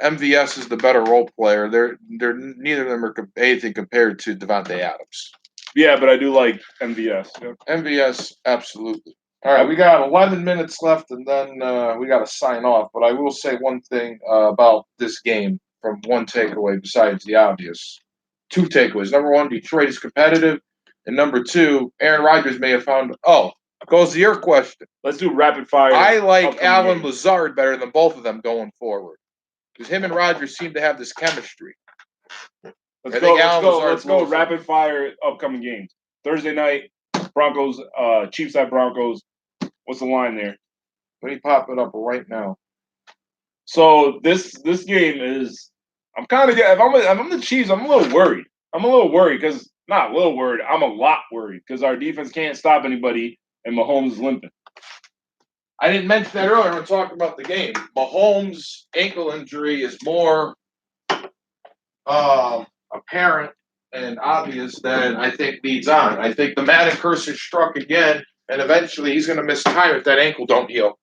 MVS is the better role player. They're neither of them are anything compared to Devontae Adams. Yeah, but I do like MVS. Yeah. MVS, absolutely. All right, we got 11 minutes left, and then we got to sign off. But I will say one thing about this game from one takeaway besides the obvious. Two takeaways. Number one, Detroit is competitive. And number two, Aaron Rodgers may have found – goes to your question. Let's do rapid fire. I like Allen Lazard better than both of them going forward. Because him and Rodgers seem to have this chemistry. Let's go rapid fire upcoming games. Thursday night, Broncos, Chiefs at Broncos. What's the line there? Let me pop it up right now. So this game is I'm kind of if I'm the Chiefs, I'm a little worried. I'm a little worried because not a little worried. I'm a lot worried because our defense can't stop anybody and Mahomes is limping. I didn't mention that earlier when talking about the game. Mahomes' ankle injury is more apparent and obvious than I think leads on. I think the Madden curse is struck again, and eventually he's going to miss time if that ankle don't heal.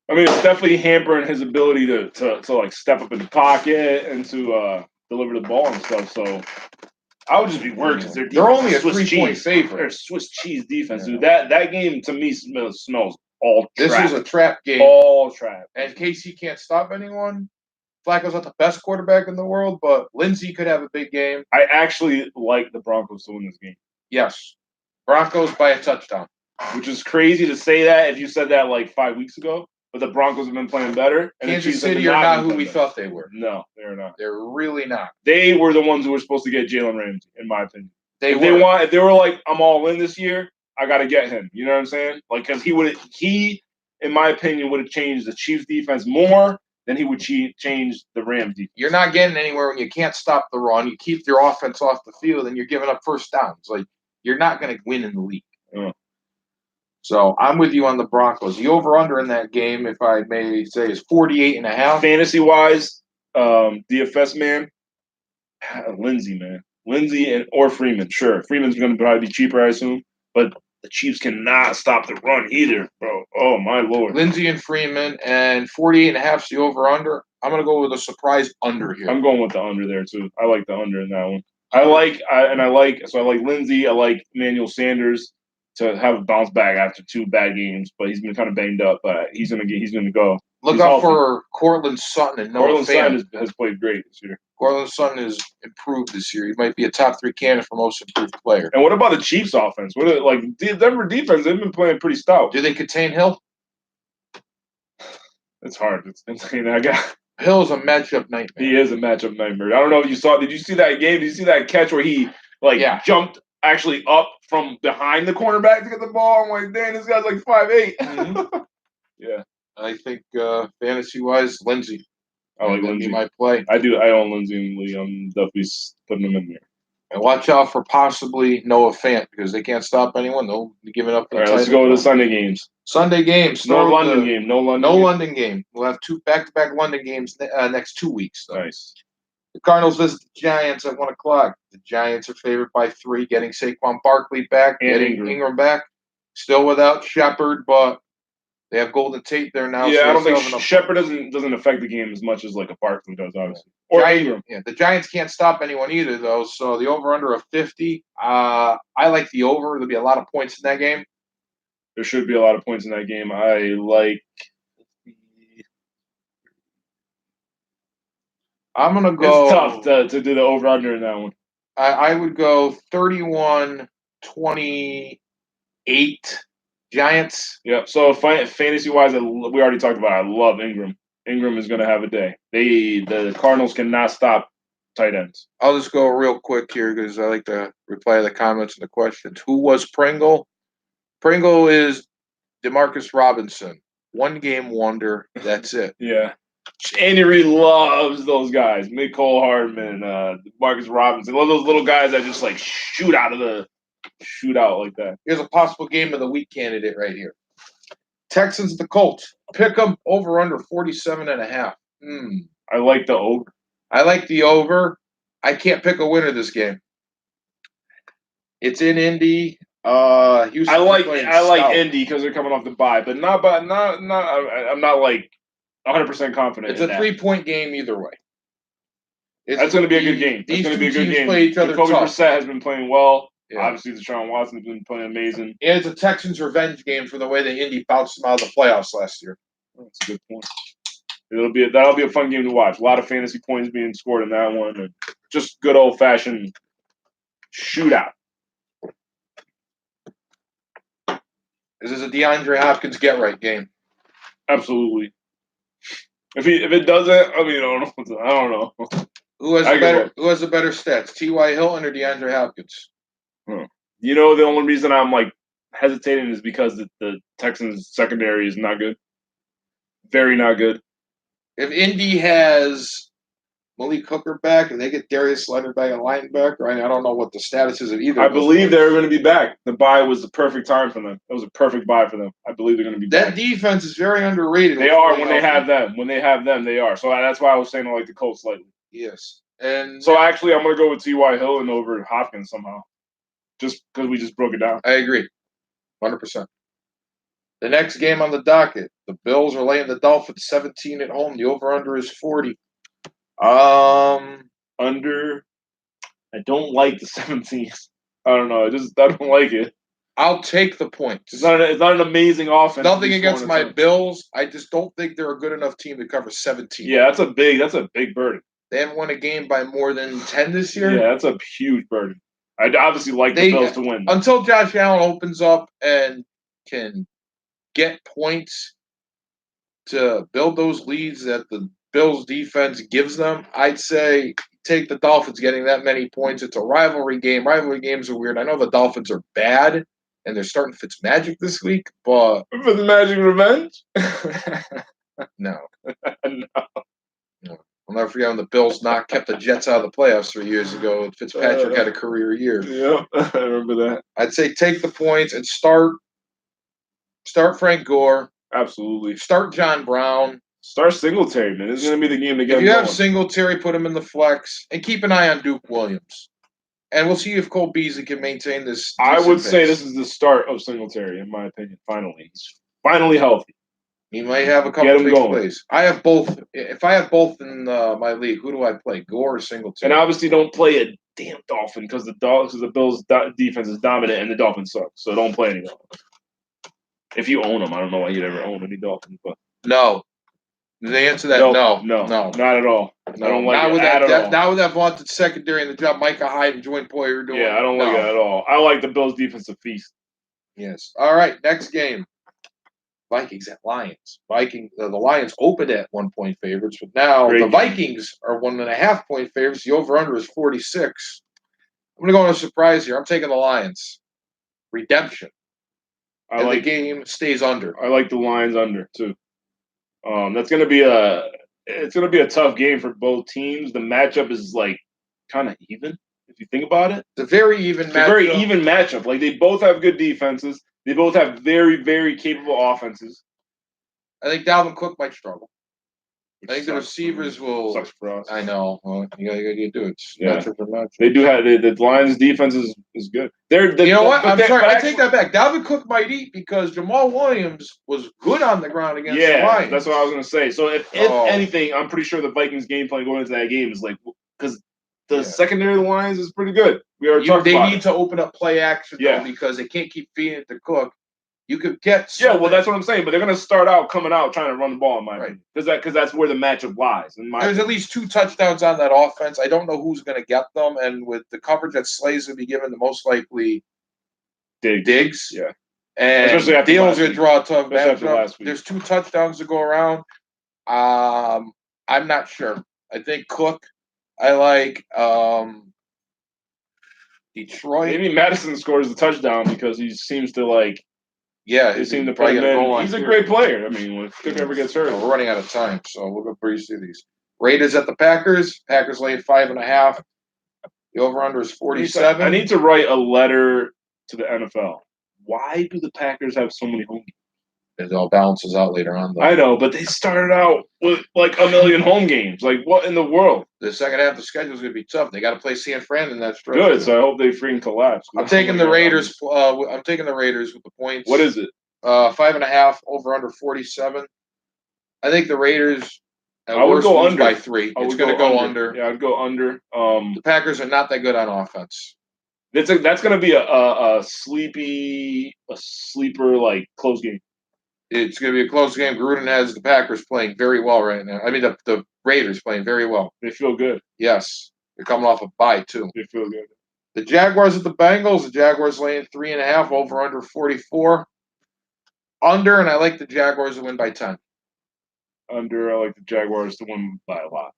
I mean, it's definitely hampering his ability to like step up in the pocket and to deliver the ball and stuff. So I would just be worried because they're only a 3-point favorite. They're Swiss cheese defense, dude. That game to me smells all trap. This is a trap game. All trap. And KC can't stop anyone. Flacco's not the best quarterback in the world, but Lindsey could have a big game. I actually like the Broncos to win this game. Yes. Broncos by a touchdown. which is crazy to say that if you said that like 5 weeks ago. But the Broncos have been playing better. And the Kansas Chiefs have City been are not been who playing we better. thought they were. No, they're not. They're really not. They were the ones who were supposed to get Jalen Ramsey, in my opinion. They If were. they were like, I'm all in this year, I got to get him. You know what I'm saying? Like, because he, in my opinion, would have changed the Chiefs defense more than he would change the Rams defense. You're not getting anywhere when you can't stop the run. You keep your offense off the field, and you're giving up first downs. Like, you're not going to win in the league. Yeah. So I'm with you on the Broncos. The over-under in that game, if I may say, is 48.5. Fantasy-wise, DFS man, Lindsey, man. Lindsey or Freeman, sure. Freeman's going to probably be cheaper, I assume. But the Chiefs cannot stop the run either, bro. Oh, my Lord. Lindsey and Freeman, and 48.5 is the over-under. I'm going to go with a surprise under here. I'm going with the under there, too. I like the under in that one. I like Lindsey. I like Emmanuel Sanders to have a bounce back after 2 bad games, but he's been kind of banged up. But he's gonna go. Look out for Cortland Sutton and Noah Cortland Fant. Sutton has played great this year. Cortland Sutton has improved this year. He might be a top 3 candidate for most improved player. And what about the Chiefs offense? The Denver defense? They've been playing pretty stout. Do they contain Hill? It's hard. I got. Hill's a matchup nightmare. He is a matchup nightmare. I don't know if you saw. Did you see that game? Did you see that catch where he jumped actually up from behind the cornerback to get the ball? I'm like, dang, this guy's like 5'8". Mm-hmm. Yeah. I think fantasy-wise, Lindsey. I like Lindsey. He might play. I do. I own Lindsey in the league. I'm definitely putting him in there. And watch out for possibly Noah Fant because they can't stop anyone. They'll be giving up. All right, let's go with the Sunday games. Sunday games. No London game. No London game. We'll have 2 back-to-back London games next 2 weeks. Though. Nice. The Cardinals visit the Giants at 1 o'clock. The Giants are favored by 3, getting Saquon Barkley back, and getting Ingram back. Still without Shepard, but they have Golden Tate there now. Yeah, so I don't think Shepard doesn't affect the game as much as like a Barkley does, obviously. Or Ingram. Yeah, the Giants can't stop anyone either, though. So the over/under of 50. I like the over. There'll be a lot of points in that game. There should be a lot of points in that game. I like. I'm gonna go. It's tough to do the over/under in that one. I would go 31-28 Giants. Yeah. So fantasy-wise, we already talked about it. I love Ingram. Ingram is going to have a day. The Cardinals cannot stop tight ends. I'll just go real quick here because I like to reply to the comments and the questions. Who was Pringle? Pringle is Demarcus Robinson. 1-game wonder. That's it. Yeah. Andy Reid loves those guys. Mecole Hardman, Demarcus Robinson. Love those little guys that just like shoot out like that. Here's a possible game of the week candidate right here. Texans, the Colts. Pick them over under 47.5. I like the over. I like the over. I can't pick a winner this game. It's in Indy. Houston. I like Indy because they're coming off the bye, but I'm not like 100% confident. It's a 3-point game either way. That's going to be a good game. That's going to be a good game. Play each other Jacoby Brissett has been playing well. Yeah. Obviously, Deshaun Watson has been playing amazing. And it's a Texans revenge game for the way the Indy bounced them out of the playoffs last year. That's a good point. That'll be a fun game to watch. A lot of fantasy points being scored in that one, and just good old fashioned shootout. This is a DeAndre Hopkins get right game. Absolutely. If it doesn't, I mean, I don't know. Who has the better stats, T.Y. Hilton or DeAndre Hopkins? You know, the only reason I'm like hesitating is because the Texans secondary is not good. Very not good. If Indy has Malik Hooker back and they get Darius Leonard back at linebacker, I don't know what the status is of either. I believe they're going to be back. The bye was the perfect time for them. It was a perfect bye for them. I believe they're going to be back. That defense is very underrated. They are when they have them. When they have them, they are. So that's why I was saying I like the Colts slightly. Yes. And so actually, I'm going to go with T.Y. Hilton over Hopkins somehow. Just because we just broke it down. I agree. 100%. The next game on the docket, the Bills are laying the Dolphins 17 at home. The over-under is 40. Under. I don't like the 17. I don't know. I don't like it. I'll take the points. It's not an amazing offense. Nothing against my Bills. I just don't think they're a good enough team to cover 17. Yeah, that's a big burden. They haven't won a game by more than 10 this year. Yeah, that's a huge burden. I'd obviously like the Bills to win. Until Josh Allen opens up and can get points to build those leads that the Bills defense gives them, I'd say take the Dolphins getting that many points. It's a rivalry game. Rivalry games are weird. I know the Dolphins are bad and they're starting Fitzmagic this week, but For the Magic Revenge? no. No. I'll never forget when the Bills kept the Jets out of the playoffs 3 years ago. Fitzpatrick had a career year. Yep, I remember that. I'd say take the points and start Frank Gore, Absolutely. start John Brown. Start Singletary, man. This is going to be the game to get If him you have going. Singletary, put him in the flex, and keep an eye on Duke Williams. And we'll see if Cole Beasley can maintain this. I would say pace. this is the start of Singletary, in my opinion, finally. He's finally healthy. He might have a Get couple him big going. plays. I have both. If I have both in my league, who do I play? Gore or Singletary? And obviously don't play a damn Dolphin because the Bills' defense is dominant and the Dolphins suck. So don't play any Dolphins. If you own them, I don't know why you'd ever own any Dolphins. But No. The answer to that, no, no, not at all. I don't like not it with at that, all. Not with that vaunted secondary and the job Micah Hyde and Joint Poyer are doing. Yeah, I don't like it at all. I like the Bills' defensive feast. Yes. All right, next game. Vikings at Lions. The Lions opened at 1 point favorites, but now Great the game. Vikings are 1.5 point favorites. The over/under is 46. I'm going to go on a surprise here. I'm taking the Lions. Redemption. And the game stays under. I like the Lions under too. That's going to be a tough game for both teams. The matchup is like kind of even if you think about it. It's a very even matchup. Very even matchup. Like they both have good defenses. They both have very, very capable offenses. I think Dalvin Cook might struggle. I think the receivers will. Sucks for us. I know. Well, you gotta do it. It's matchup for matchup. They do have the Lions' defense is good. You know what? I'm sorry. I take that back. Dalvin Cook might eat because Jamal Williams was good on the ground against the Lions. That's what I was gonna say. So if anything, I'm pretty sure the Vikings' game plan going into that game is like because the secondary of the Lions is pretty good. We already talked about it. They need to open up play action though, because they can't keep feeding it to Cook. You could get well, that's what I'm saying. But they're going to start out coming out trying to run the ball, in my opinion, because that's where the matchup lies. There's at least 2 touchdowns on that offense. I don't know who's going to get them, and with the coverage that Slay's going to be given, the most likely Diggs. Yeah, and especially after Deal's going to draw a tough matchup. There's 2 touchdowns to go around. I'm not sure. I think Cook. I like Detroit. Maybe Madison scores the touchdown because he seems to like. Yeah, they seem to play him in. He's a great player. I mean, if Cook ever gets hurt, we're running out of time, so we'll go breeze through these. Raiders at the Packers. Packers laying 5.5. The over/under is 47. I need to write a letter to the NFL. Why do the Packers have so many home games? It all balances out later on, though. I know, but they started out with like a million home games. Like, what in the world? The second half of the schedule is going to be tough. They got to play San Fran in that stretch. Good, so I hope they freaking collapse. I'm taking the Raiders. I'm taking the Raiders with the points. What is it? 5.5 over/under 47. I think the Raiders. I would go under by 3. It's going to go under. Yeah, I'd go under. The Packers are not that good on offense. That's going to be a sleeper like close game. It's going to be a close game. Gruden has the Packers playing very well right now. I mean, the Raiders playing very well. They feel good. Yes. They're coming off a bye, too. They feel good. The Jaguars at the Bengals. The Jaguars laying 3.5 over/under 44. Under, and I like the Jaguars to win by 10. Under, I like the Jaguars to win by a lot.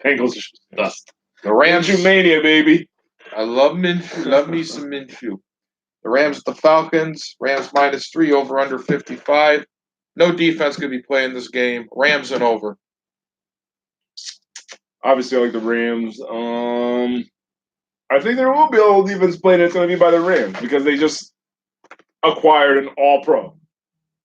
Bengals are just dust. The Rams. Minshew mania, baby. I love Minshew. Love me some Minshew. The Rams at the Falcons. Rams -3 over/under 55. No defense going to be playing this game. Rams and over. Obviously, I like the Rams. I think there will be a little defense playing. It's going to be by the Rams because they just acquired an All-Pro.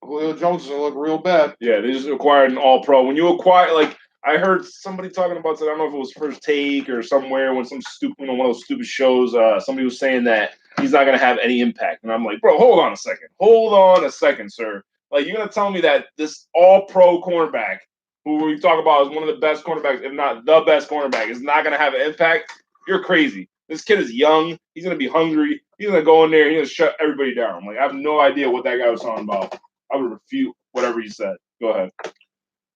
Julio Jones is going to look real bad. Yeah, they just acquired an All-Pro. When you acquire, like, I heard somebody talking about, I don't know if it was First Take or somewhere, when some stupid, one of those stupid shows, somebody was saying that he's not going to have any impact. And I'm like, bro, hold on a second. Hold on a second, sir. Like, you're going to tell me that this all-pro cornerback, who we talk about as one of the best cornerbacks, if not the best cornerback, is not going to have an impact? You're crazy. This kid is young. He's going to be hungry. He's going to go in there and he's going to shut everybody down. Like, I have no idea what that guy was talking about. I would refute whatever he said. Go ahead.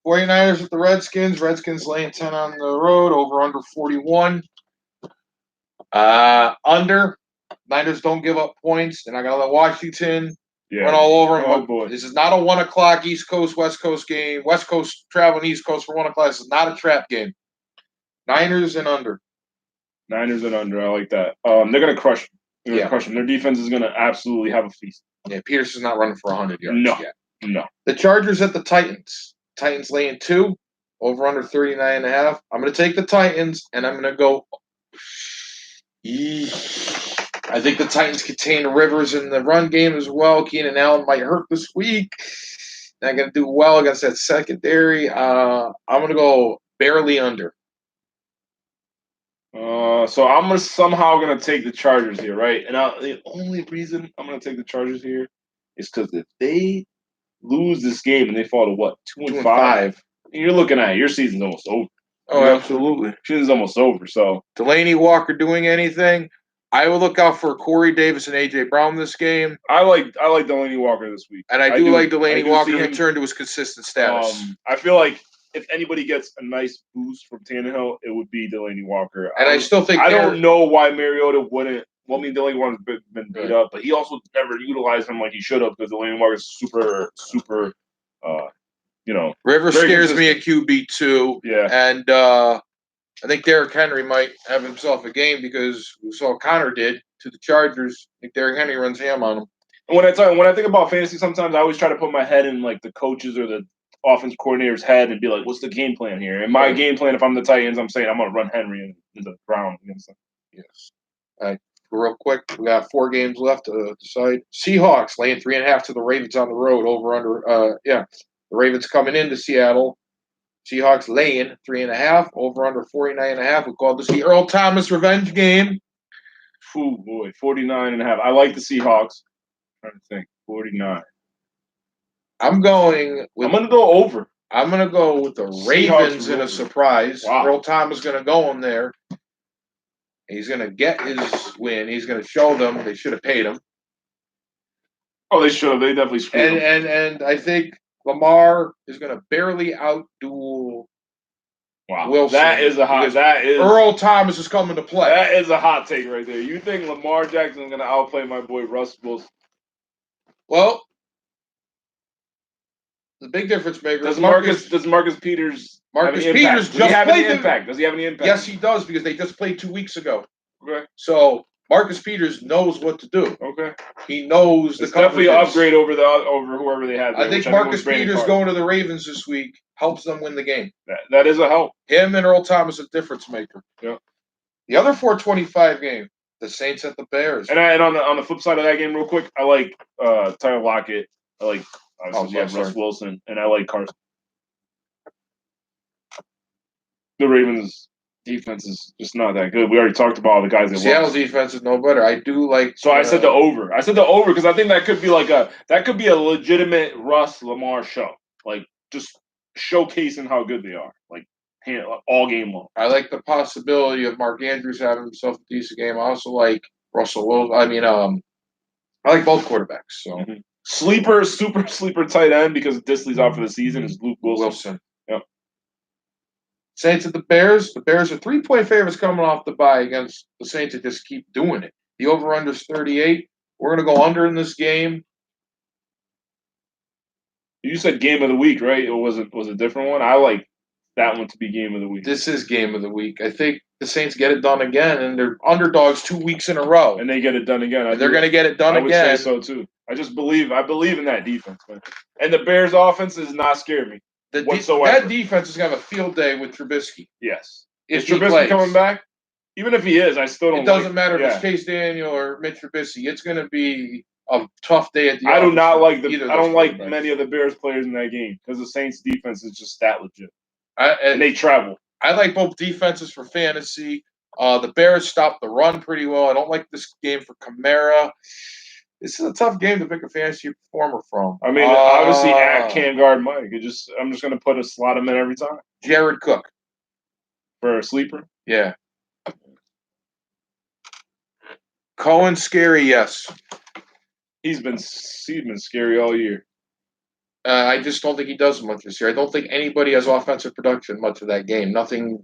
49ers with the Redskins. Redskins laying 10 on the road. Over/under 41. Under. Niners don't give up points. They're not going to let Washington Yeah. Run all over him. Oh, boy. This is not a 1 o'clock East Coast, West Coast game. West Coast traveling East Coast for 1 o'clock. This is not a trap game. Niners and under. Niners and under. I like that. They're gonna crush them. They're gonna Yeah. crush them. Their defense is gonna absolutely have a feast. Yeah, Peterson's not running for 100 yards No. yet. No. The Chargers at the Titans. Titans laying 2, over under 39.5. I'm going to take the Titans, and I'm going to go. I think the Titans contain Rivers in the run game as well. Keenan Allen might hurt this week. Not going to do well against that secondary. I'm going to go barely under. So I'm somehow gonna take the Chargers here, right? And the only reason I'm gonna take the Chargers here is because if they lose this game and they fall to what 2-5, you're looking at your season's almost over. Oh, absolutely. Season's almost over. So Delaney Walker doing anything? I will look out for Corey Davis and A.J. Brown this game. I like Delaney Walker this week, And I do like I Delaney do Walker see him. return to his consistent status. I feel like if anybody gets a nice boost from Tannehill, it would be Delaney Walker. And I still think I don't know why Mariota wouldn't. Well, I mean, Delaney Walker's been beat up, but he also never utilized him like he should have because Delaney Walker's super, Rivers very scares me consistent. at QB too. Yeah. And I think Derrick Henry might have himself a game because we saw Connor did to the Chargers. I think Derrick Henry runs ham on him. And when I think about fantasy, sometimes I always try to put my head in like the coaches or the offense coordinator's head and be like, "What's the game plan here?" And my game plan, if I'm the Titans, I'm saying I'm going to run Henry into the ground against them. Yes. All right. Real quick, we got 4 games left to decide. Seahawks laying 3.5 to the Ravens on the road. Over under. The Ravens coming into Seattle. Seahawks laying 3.5. Over under 49.5. We called this the Earl Thomas revenge game. Oh boy, 49.5. I like the Seahawks. I'm trying to think, 49. I'm going to go over. I'm going to go with the Ravens in a surprise. Wow. Earl Thomas is going to go in there. He's going to get his win. He's going to show them they should have paid him. Oh, they should have. They definitely screwed him. And I think Lamar is going to barely outduel Wilson. That is Earl Thomas is coming to play. That is a hot take right there. You think Lamar Jackson is going to outplay my boy Russ Wilson? Well, the big difference maker does Marcus Peters have any impact? Does he have any impact? Does he have any impact? Yes, he does because they just played 2 weeks ago. Okay. So Marcus Peters knows what to do. Okay. He knows it's definitely an upgrade over whoever they had. I think Marcus Peters going to the Ravens this week helps them win the game. That is a help. Him and Earl Thomas a difference maker. Yeah. The other 425 game, the Saints at the Bears. And on the flip side of that game, real quick, I like Tyler Lockett. I like Russ Wilson, and I like Carson. The Ravens' defense is just not that good. We already talked about all the guys. Seattle's defense is no better. I do like. So I said the over. I said the over because I think that could be a legitimate Russ Lamar show, like just showcasing how good they are, like all game long. I like the possibility of Mark Andrews having himself a decent game. I also like Russell Wilson. I like both quarterbacks. So. Mm-hmm. Super sleeper tight end because Disley's out for the season is Luke Wilson. Yep. Saints at the Bears. The Bears are 3-point favorites coming off the bye against the Saints that just keep doing it. The over-under is 38. We're going to go under in this game. You said game of the week, right? Or was it a different one? I like that one to be game of the week. This is game of the week. I think the Saints get it done again, and they're underdogs 2 weeks in a row. And they get it done again. They're going to get it done again. I would say so, too. I believe in that defense, man. And the Bears' offense does not scare me whatsoever. That defense is going to have a field day with Trubisky. Yes. If is Trubisky coming back? Even if he is, I still don't. It doesn't matter if it's Chase Daniel or Mitch Trubisky. It's going to be a tough day at the. I do not like I don't like many of the Bears players in that game because the Saints' defense is just that legit. And they travel. I like both defenses for fantasy. The Bears stopped the run pretty well. I don't like this game for Kamara. This is a tough game to pick a fantasy performer from. I mean, obviously at Can Guard Mike. I'm just going to slot him in every time. Jared Cook. For a sleeper? Yeah. Cohen scary, yes. He's been scary all year. I just don't think he does much this year. I don't think anybody has offensive production much of that game. Nothing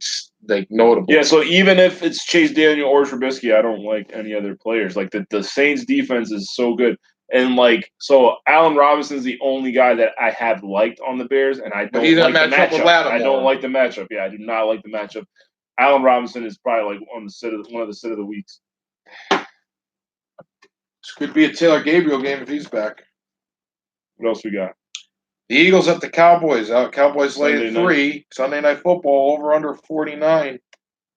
notable. Yeah, so even if it's Chase Daniel or Trubisky, I don't like any other players. Like the Saints defense is so good. And like, so Allen Robinson's the only guy that I have liked on the Bears, and I But don't he's like gonna the match up with matchup. I Lattimore. don't like the matchup. Yeah, I do not like the matchup. Allen Robinson is probably like one of the sit of the weeks. This could be a Taylor Gabriel game if he's back. What else we got? The Eagles at the Cowboys. Cowboys Sunday lay night. 3. Sunday Night Football over under 49.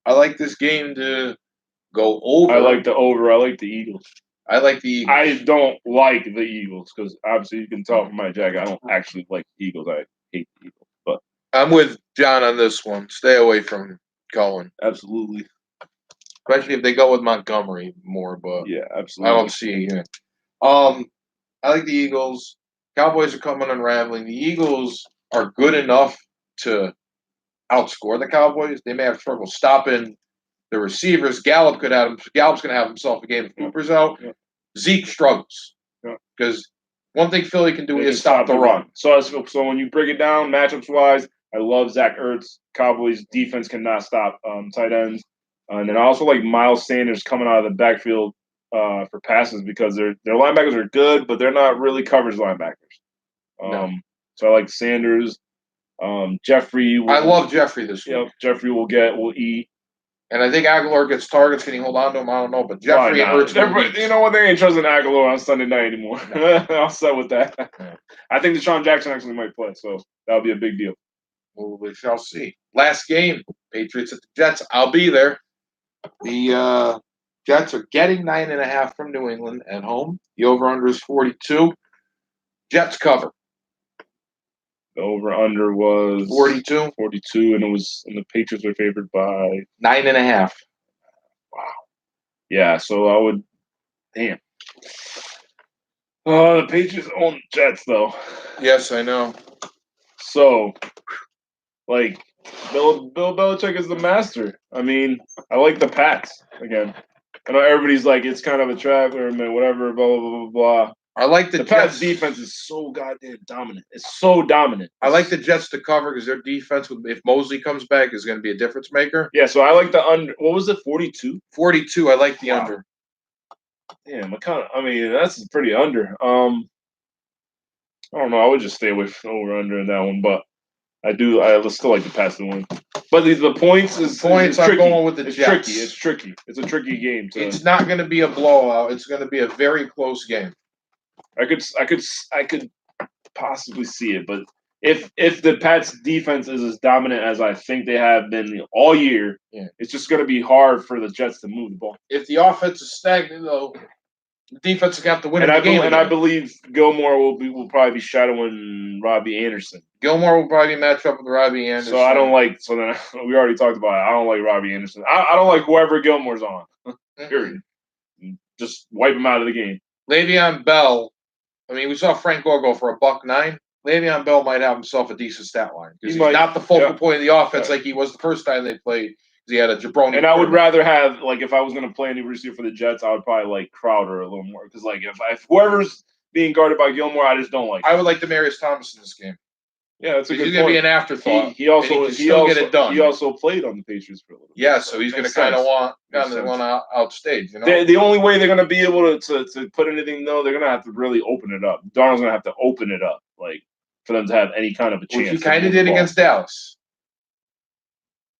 I like this game to go over. I like the over. I like the Eagles. I like the Eagles. I don't like the Eagles because obviously you can tell from my jacket I don't actually like the Eagles. I hate the Eagles, but I'm with John on this one. Stay away from Cohen, absolutely, especially if they go with Montgomery more. But yeah, I absolutely. don't see it. I like the Eagles. Cowboys are coming unraveling. The Eagles are good enough to outscore the Cowboys. They may have trouble stopping the receivers. Gallup's going to have himself a game if Cooper's out. Yeah. Zeke struggles Yeah. because one thing Philly can do They is can stop the run. So when you break it down, matchups wise, I love Zach Ertz. Cowboys defense cannot stop tight ends, and then I also like Miles Sanders coming out of the backfield for passes because their linebackers are good, but they're not really coverage linebackers. No. So I like Sanders. Jeffrey. I love Jeffrey this week. Yep, Jeffrey will eat. And I think Aguilar gets targets. Can he hold on to him? I don't know. But Jeffrey and Ertz will eat. You know what? They ain't trusting Aguilar on Sunday night anymore. No. I'll set with that. Yeah. I think Deshaun Jackson actually might play, so that'll be a big deal. Well, we shall see. Last game, Patriots at the Jets. I'll be there. The Jets are getting 9.5 from New England at home. The over/under is 42. Jets cover. The over/under was 42. 42, and the Patriots are favored by 9.5. wow. Yeah, so I would. Damn. The Patriots own the Jets, though. Yes, I know. So, like, Bill Belichick is the master. I mean, I like the Pats again. I know everybody's like, it's kind of a trap or whatever, blah, blah, blah, blah. I like The Pats' defense is so goddamn dominant. It's so dominant. I like the Jets to cover because their defense, if Mosley comes back, is going to be a difference maker. Yeah, so I like the under. What was it, 42? 42, I like the under. Damn, that's pretty under. I don't know. I would just stay away from over under in that one, but I still like to pass the win. But the points is I'm tricky. going with the It's Jets. tricky. It's tricky. It's a tricky game. It's not going to be a blowout. It's going to be a very close game. I could possibly see it, but if the Pats defense is as dominant as I think they have been all year, it's just going to be hard for the Jets to move the ball. If the offense is stagnant, though, the defense is going to have to win the game. And I believe Gilmore will probably be shadowing Robbie Anderson. Gilmore will probably match up with Robbie Anderson. So I don't like. So then we already talked about it. I don't like Robbie Anderson. I don't like whoever Gilmore's on. Period. Just wipe him out of the game. Le'Veon Bell. I mean, we saw Frank Gore go for $109. Le'Veon Bell might have himself a decent stat line because he's not the focal point of the offense like he was the first time they played. He had a jabroni. And I would rather have, like, if I was going to play any receiver for the Jets, I would probably like Crowder a little more because, like, if whoever's being guarded by Gilmore, I just don't like. I would like Demaryius Thomas in this game. Yeah, that's a good point. He's going to be an afterthought. He also get it done. He also played on the Patriots for a little bit. Yeah, so he's going to kind of want to outstage. You know, the only way they're going to be able to put anything, though, they're going to have to really open it up. Darnold's going to have to open it up, like, for them to have any kind of a chance. Which he kind of did against Dallas.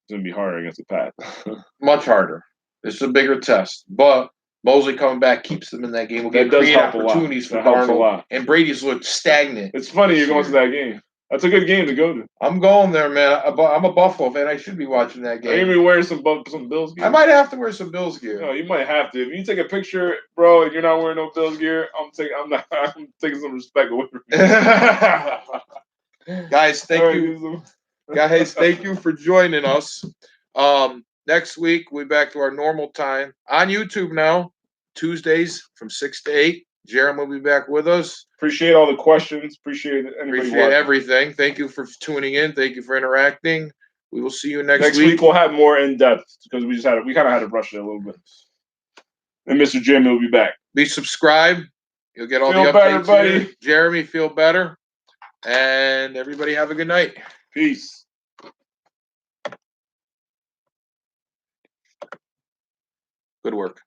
It's going to be harder against the Pats. Much harder. This is a bigger test, but Mosley coming back keeps them in that game. We'll get great opportunities for Darnold. And Brady's looked stagnant. It's funny you're going to that game. That's a good game to go to. I'm going there, man. I'm a Buffalo fan. I should be watching that game. Are you going to be wearing some Bills gear? I might have to wear some Bills gear. No, you might have to. If you take a picture, bro, and you're not wearing no Bills gear, I'm taking some respect away from you. Guys, thank you. Guys, thank you for joining us. Next week, we'll be back to our normal time on YouTube now, Tuesdays from 6 to 8. Jeremy will be back with us. Appreciate all the questions. Appreciate everything. Thank you for tuning in. Thank you for interacting. We will see you next week. Next week we'll have more in depth because we kind of had to rush it a little bit. And Mr. Jimmy will be back. Be subscribed. You'll get all the updates. Buddy. Jeremy, feel better. And everybody have a good night. Peace. Good work.